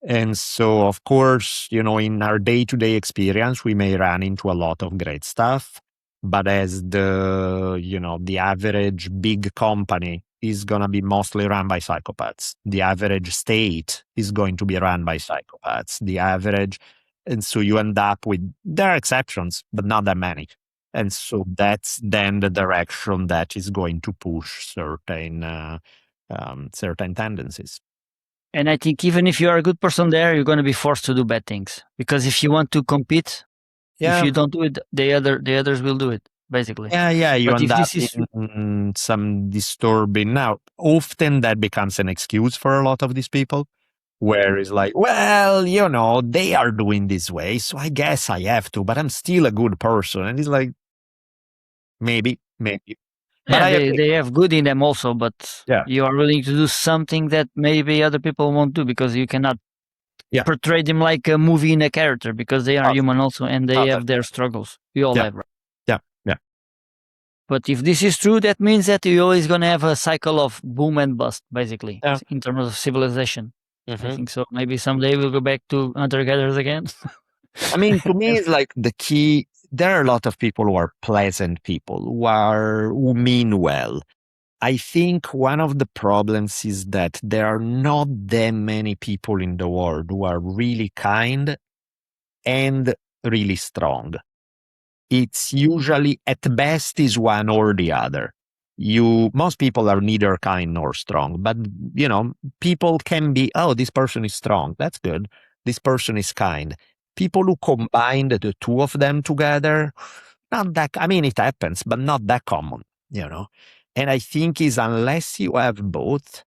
And so, of course, in our day to day experience, we may run into a lot of great stuff. But as the average big company is going to be mostly run by psychopaths, the average state is going to be run by psychopaths, and so you end up with, there are exceptions, but not that many. And so that's then the direction that is going to push certain tendencies. And I think even if you are a good person there, you're going to be forced to do bad things because if you want to compete, if Yeah. you don't do it, the others will do it basically. Yeah, yeah, you But end if up this is in some disturbing. Now, often that becomes an excuse for a lot of these people, where it's like, well, they are doing this way, so I guess I have to, but I'm still a good person. And it's like, maybe, maybe. But yeah, I they agree. they have good in them also, but Yeah, you are willing to do something that maybe other people won't do because you cannot yeah, portray them like a movie in a character because they are totally, human also and they totally. have their struggles. We all Yeah, have. Right? yeah, yeah, But if this is true, that means that you're always going to have a cycle of boom and bust, basically, yeah. in terms of civilization. I Hmm. think so. Maybe someday we'll go back to hunter gatherers again. I mean, to me, it's like the key. There are a lot of people who are pleasant people, who mean well. I think one of the problems is that there are not that many people in the world who are really kind and really strong. It's usually at best is one or the other. Most people are neither kind nor strong, but people can be, oh, this person is strong. That's good. This person is kind. People who combine the two of them together, not that, I mean, it happens, but not that common, you know? And I think is unless you have both,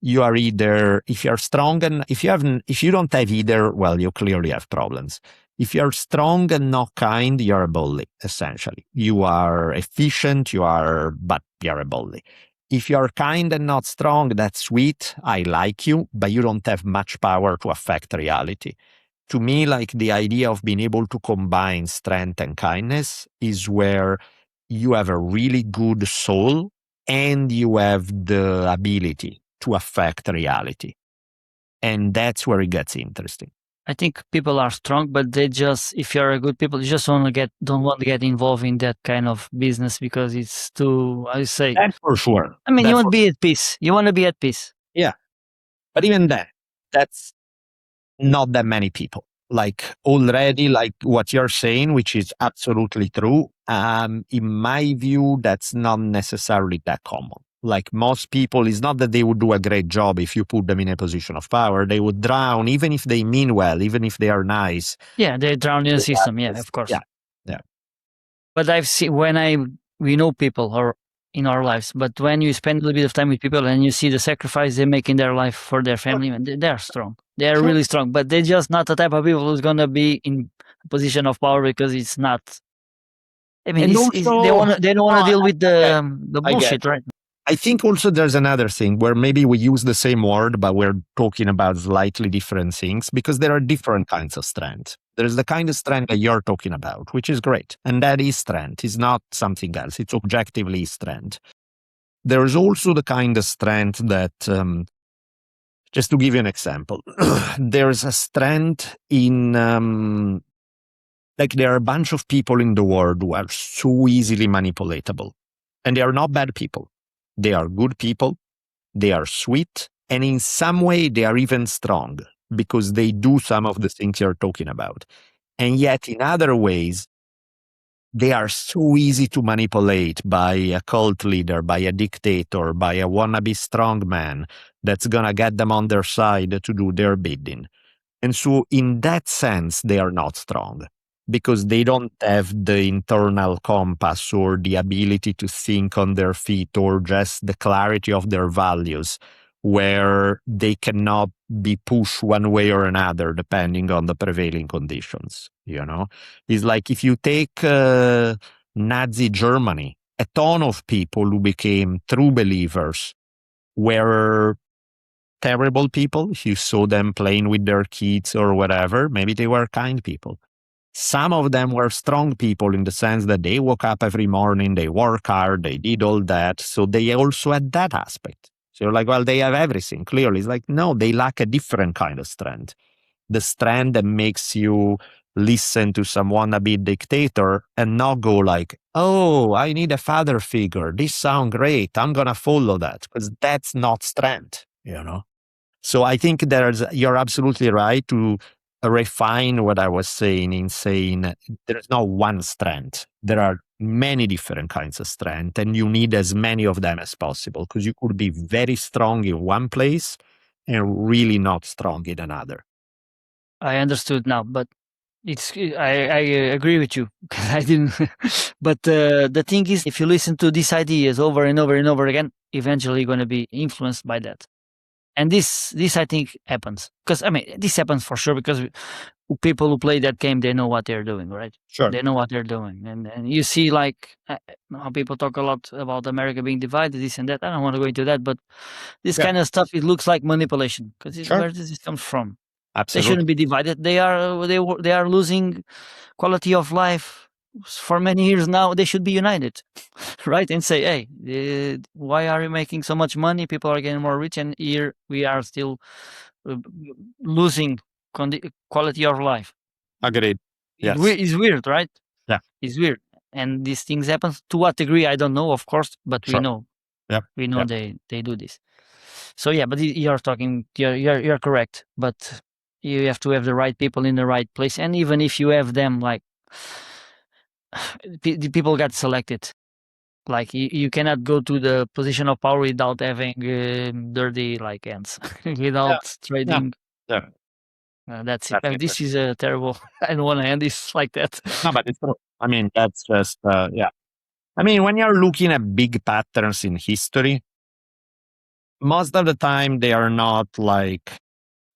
you are either, if you're strong and if you don't have either, well, you clearly have problems. If you're strong and not kind, you're a bully, essentially. You are efficient, but you're a bully. If you're kind and not strong, that's sweet. I like you, but you don't have much power to affect reality. To me, like the idea of being able to combine strength and kindness is where you have a really good soul and you have the ability to affect reality. And that's where it gets interesting. I think people are strong, but they just, if you're a good people, you just don't want to get involved in that kind of business because it's too, I say, That's for sure. I mean, you That's want to for be at peace. You want to be at peace. Yeah. But even then, that's not that many people. Like already, like what you're saying, which is absolutely true. In my view, that's not necessarily that common. Like most people, it's not that they would do a great job if you put them in a position of power. They would drown, even if they mean well, even if they are nice. Yeah, they drown in the system. Yeah, of course. Yeah. Yeah. But I've seen we know people or in our lives, but when you spend a little bit of time with people and you see the sacrifice they make in their life for their family, and they're strong. They're Sure. really strong, but they're just not the type of people who's gonna be in a position of power because it's not. I mean, And they don't wanna deal with the I get bullshit, right? I think also there's another thing where maybe we use the same word, but we're talking about slightly different things because there are different kinds of strength. There's the kind of strength that you're talking about, which is great. And that is strength. It's not something else. It's objectively strength. There's also the kind of strength that, just to give you an example, there's a strength in, like there are a bunch of people in the world who are so easily manipulatable. And they are not bad people. They are good people. They are sweet. And in some way, they are even strong because they do some of the things you're talking about. And yet, in other ways, they are so easy to manipulate by a cult leader, by a dictator, by a wannabe strongman that's going to get them on their side to do their bidding. And so, in that sense, they are not strong because they don't have the internal compass or the ability to think on their feet or just the clarity of their values, where they cannot be pushed one way or another depending on the prevailing conditions. It's like if you take Nazi Germany, a ton of people who became true believers were terrible people. If you saw them playing with their kids or whatever, maybe they were kind people. Some of them were strong people in the sense that they woke up every morning, they work hard, they did all that. So they also had that aspect. So you're like, well, they have everything. Clearly, it's like, no, they lack a different kind of strength. The strength that makes you listen to some wannabe dictator and not go like, oh, I need a father figure. This sounds great. I'm going to follow that, because that's not strength. So I think you're absolutely right to refine what I was saying in saying there's not one strength. There are many different kinds of strength, and you need as many of them as possible, because you could be very strong in one place and really not strong in another. I understood now, but I agree with you. I didn't, but the thing is, if you listen to these ideas over and over and over again, eventually you're going to be influenced by that. And this I think happens because I mean this happens for sure because people who play that game, they know what they're doing, right? Sure. They know what they're doing, and you see like how people talk a lot about America being divided, this and that. I don't want to go into that, but this Yeah. kind of stuff, it looks like manipulation because Sure. where does this come from? They Absolutely. shouldn't be divided. They are losing quality of life for many years now. They should be united, right? And say, hey, why are you making so much money? People are getting more rich, and here we are still uh, losing quality of life. Agreed. Yes. It's weird, right? Yeah. It's weird, and these things happen. To what degree, I don't know, of course, but Sure. Yep. we know Yep. they do this. So yeah, but you're talking, you're correct, but you have to have the right people in the right place, and even if you have them, like the people get selected. Like you cannot go to the position of power without having dirty like hands, Yeah. without Yeah. trading. Yeah. That's it. Definitely. This is a terrible. I don't want to end this like that. No, but it's true. I mean, that's just, yeah. I mean, when you're looking at big patterns in history, most of the time they are not like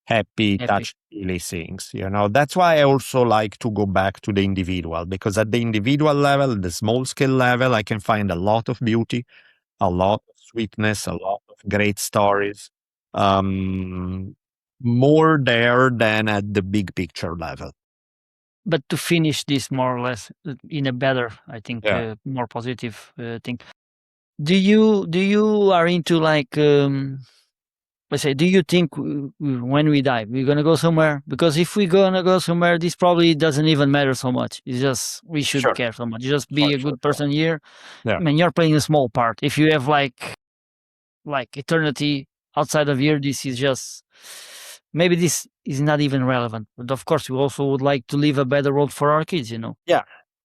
happy, Happy. touch feely things. That's why I also like to go back to the individual, because at the individual level, the small scale level, I can find a lot of beauty, a lot of sweetness, a lot of great stories. Um, More there than at the big picture level. But to finish this more or less in a better, I think, Yeah. more positive thing. Do you are into like let's say, do you think when we die we're gonna go somewhere? Because if we're gonna go somewhere, this probably doesn't even matter so much. It's just we should Sure. care so much. Just Sure. be a Sure. good person here. Yeah. I mean, you're playing a small part. If you have like eternity outside of here, this is just maybe this is not even relevant. But of course, we also would like to leave a better world for our kids. Yeah.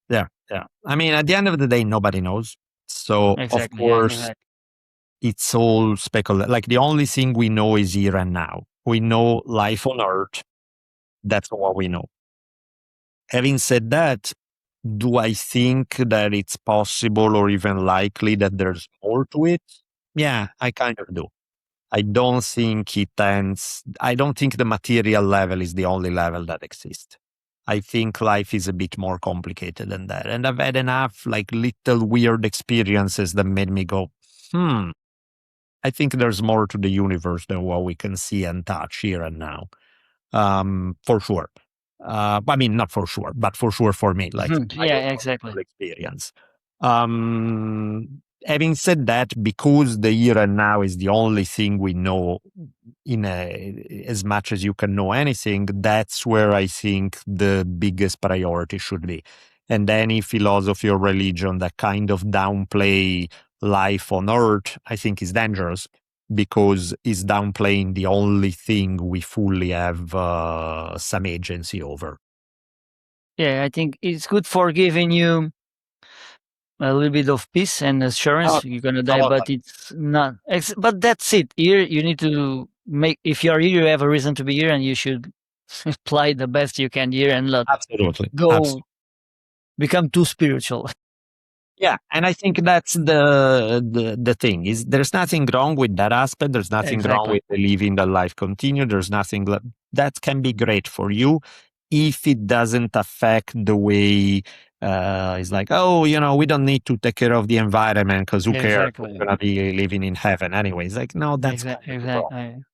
Yeah. Yeah. I mean, at the end of the day, nobody knows. So, of Exactly. Yeah. course, Exactly. it's all speculative. Like the only thing we know is here and now. We know life on Earth. That's what we know. Having said that, do I think that it's possible or even likely that there's more to it? Yeah, I kind of do. I don't think the material level is the only level that exists. I think life is a bit more complicated than that. And I've had enough like little weird experiences that made me go, I think there's more to the universe than what we can see and touch here and now. For sure. I mean, not for sure, but for sure for me, like my own Yeah. personal Exactly. experience. Having said that, because the here and now is the only thing we know as much as you can know anything, that's where I think the biggest priority should be. And any philosophy or religion that kind of downplay life on Earth, I think is dangerous because it's downplaying the only thing we fully have some agency over. Yeah. I think it's good for giving you a little bit of peace and Oh, assurance you're gonna die, but totally. it's not. But that's it. Here, you need to make. If you are here, you have a reason to be here, and you should apply the best you can here and not Absolutely. go Absolutely. become too spiritual. Yeah, and I think that's the thing is there's nothing wrong with that aspect. There's nothing wrong Exactly. with believing that life continue. There's nothing that can be great for you if it doesn't affect the way it's like, oh, we don't need to take care of the environment because who cares? We're Exactly. gonna be living in heaven anyways. Like, no, that's kind Exactly. of the problem.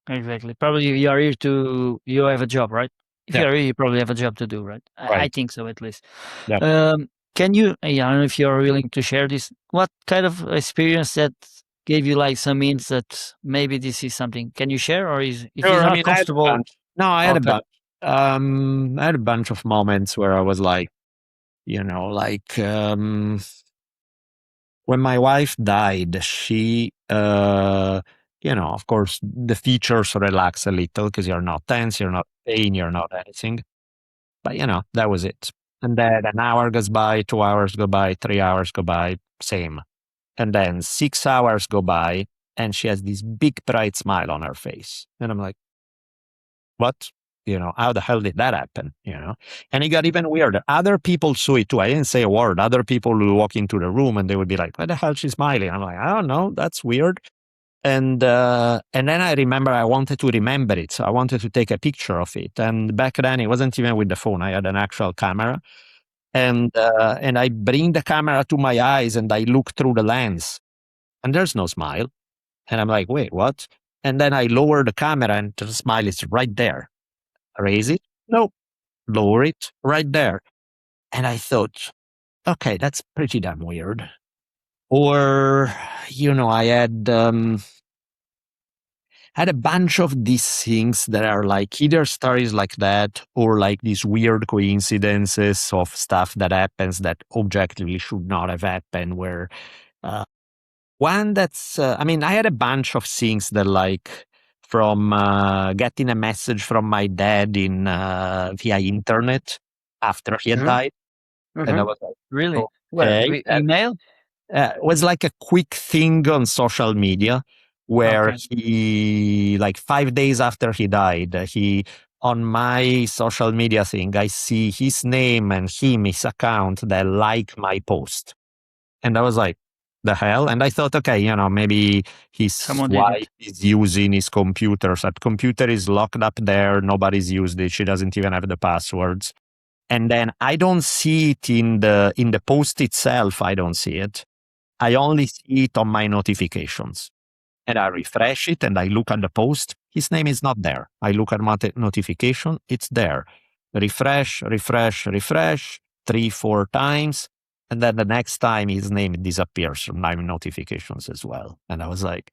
Exactly. Probably you are here to. You have a job, right? If Yeah, you are here, you probably have a job to do, right? I right. think so, at least. Yeah. Can you? Yeah, I don't know if you are willing to share this. What kind of experience that gave you like some hints that maybe this is something? Can you share, or is if it's Sure. I not mean, I had a comfortable? bunch. No, I had a Okay. bunch. I had a bunch of moments where I was like, like when my wife died, she, of course, the features relax a little because you're not tense, you're not in pain, you're not anything. But, that was it. And then an hour goes by, 2 hours go by, 3 hours go by, same. And then 6 hours go by, and she has this big, bright smile on her face. And I'm like, what? How the hell did that happen? And it got even weirder. Other people saw it too. I didn't say a word. Other people would walk into the room and they would be like, why the hell she's smiling? I'm like, I don't know. That's weird. And then I remember I wanted to remember it. So I wanted to take a picture of it. And back then it wasn't even with the phone. I had an actual camera. And I bring the camera to my eyes and I look through the lens and there's no smile. And I'm like, wait, what? And then I lower the camera and the smile is right there. Raise it? No. Lower it? Right there. And I thought, okay, that's pretty damn weird. Or, I had, had a bunch of these things that are like either stories like that or like these weird coincidences of stuff that happens that objectively should not have happened. Where uh, one that's, I mean, I had a bunch of things that like from getting a message from my dad in via internet after he had Mhm, died, and I mhm. was like, Really? Where? okay, Email? it was like a quick thing on social media where Okay. he, like 5 days after he died, he, on my social media thing, I see his name and his account that like my post. And I was like, the hell? And I thought, okay, maybe his Someone did wife it. is using his computer. So that computer is locked up there. Nobody's used it. She doesn't even have the passwords. And then I don't see it in the post itself. I don't see it. I only see it on my notifications. And I refresh it and I look at the post. His name is not there. I look at my notification. It's there. Refresh, refresh, refresh, 3, 4 times. And then the next time his name disappears from my notifications as well. And I was like,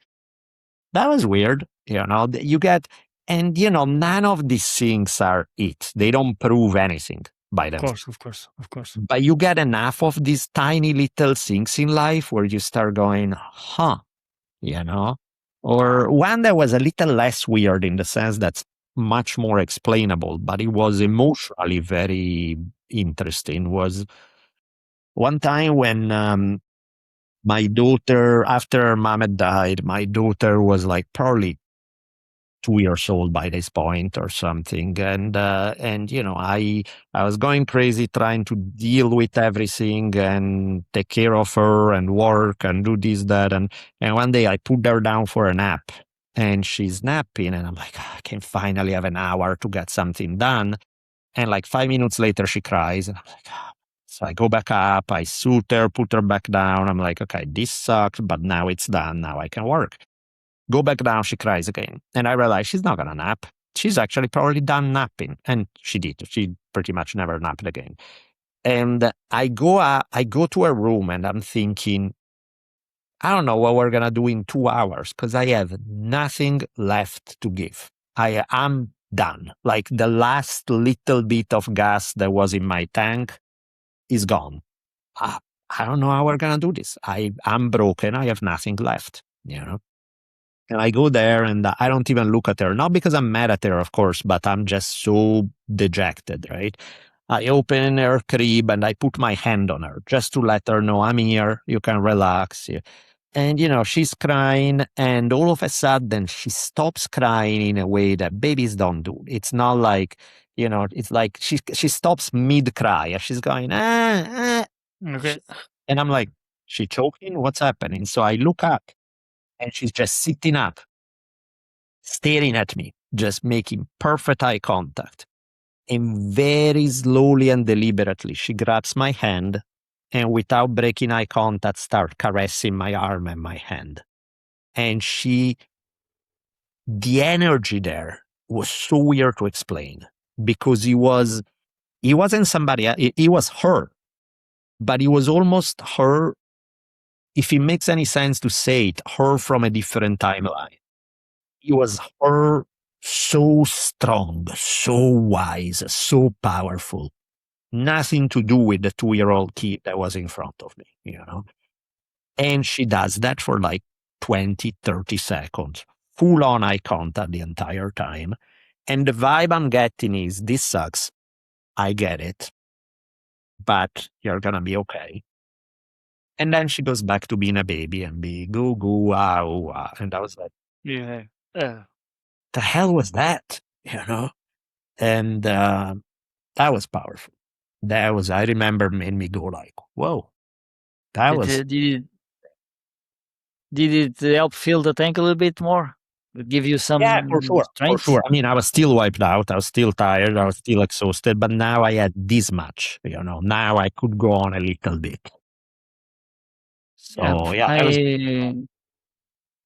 that was weird. You get, and none of these things are it. They don't prove anything by Of themselves. course, of course, of course. But you get enough of these tiny little things in life where you start going, huh, you know? Or one that was a little less weird in the sense that's much more explainable, but it was emotionally very interesting was one time when my daughter, after mom had died, my daughter was like probably 2 years old by this point or something, and I was going crazy trying to deal with everything and take care of her and work and do this that, and one day I put her down for a nap and she's napping and I'm like, "Ah, I can finally have an hour to get something done," and like 5 minutes later she cries and I'm like, "Ah." So I go back up, I soothe her, put her back down. I'm like, okay, this sucks, but now it's done. Now I can work. Go back down, she cries again. And I realize she's not gonna nap. She's actually probably done napping. And she did. She pretty much never napped again. And I go to her room and I'm thinking, I don't know what we're gonna do in 2 hours because I have nothing left to give. I am done. Like the last little bit of gas that was in my tank is gone. I, I don't know how we're gonna do this. I'm broken. I have nothing left. And I go there and I don't even look at her, not because I'm mad at her, of course, but I'm just so dejected, right? I open her crib and I put my hand on her just to let her know I'm here. You can relax. And, she's crying. And all of a sudden, she stops crying in a way that babies don't do. It's not like, it's like she stops mid cry and she's going, ah, ah. Okay. And I'm like, she choking? What's happening? So I look up and she's just sitting up staring at me, just making perfect eye contact. And very slowly and deliberately, she grabs my hand and without breaking eye contact, start caressing my arm and my hand. And the energy there was so weird to explain because he wasn't somebody, he was her, but he was almost her, if it makes any sense to say it, her from a different timeline. It was her so strong, so wise, so powerful. Nothing to do with the 2-year-old kid that was in front of me. And she does that for like 20, 30 seconds, full on eye contact the entire time. And the vibe I'm getting is this sucks. I get it, but you're going to be okay. And then she goes back to being a baby and be goo goo, wow, wow. And I was like, Yeah. Uh, the hell was that? And that was powerful. I remember, made me go like, whoa, that did, was, uh, did it help fill the tank a little bit more? Give you yeah, for some sure. For strength? sure. I mean, I was still wiped out. I was still tired. I was still exhausted, but now I had this much. Now I could go on a little bit. Yeah, So yeah, that was,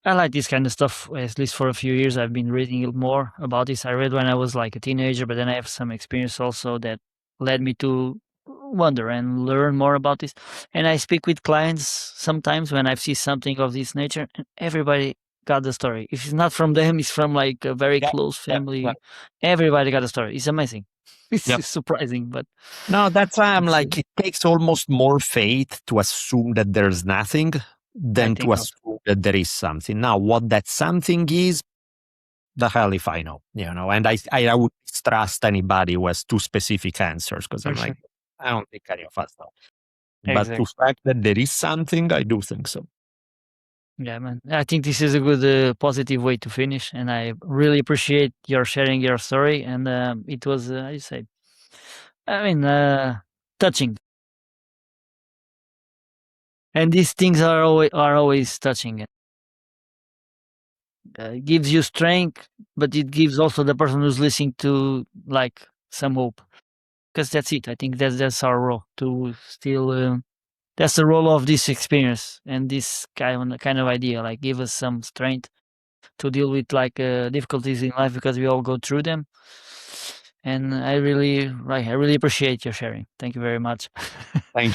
I like this kind of stuff. At least for a few years, I've been reading more about this. I read when I was like a teenager, but then I have some experience also that led me to wonder and learn more about this. And I speak with clients sometimes when I see something of this nature, and everybody got the story. If it's not from them, it's from like a very Yeah, close yeah, yeah. family. Everybody got a story. It's amazing. Yeah. It's surprising, but No, that's why I'm it's like, it takes almost more faith to assume that there's nothing I than to think also. assume that there is something. Now, what that something is, the hell if I know, and I would trust anybody who has too specific answers because I'm like, I don't think any of us know. But to Exactly. fact that there is something, I do think so. Yeah, man. I think this is a good positive way to finish, and I really appreciate your sharing your story. And it was, how you say, I mean, touching. And these things are always touching. It gives you strength, but it gives also the person who's listening to like some hope. Because that's it. I think that's our role to still. That's the role of this experience and this kind of idea. Like give us some strength to deal with like difficulties in life because we all go through them. And I really appreciate your sharing. Thank you very much. Thank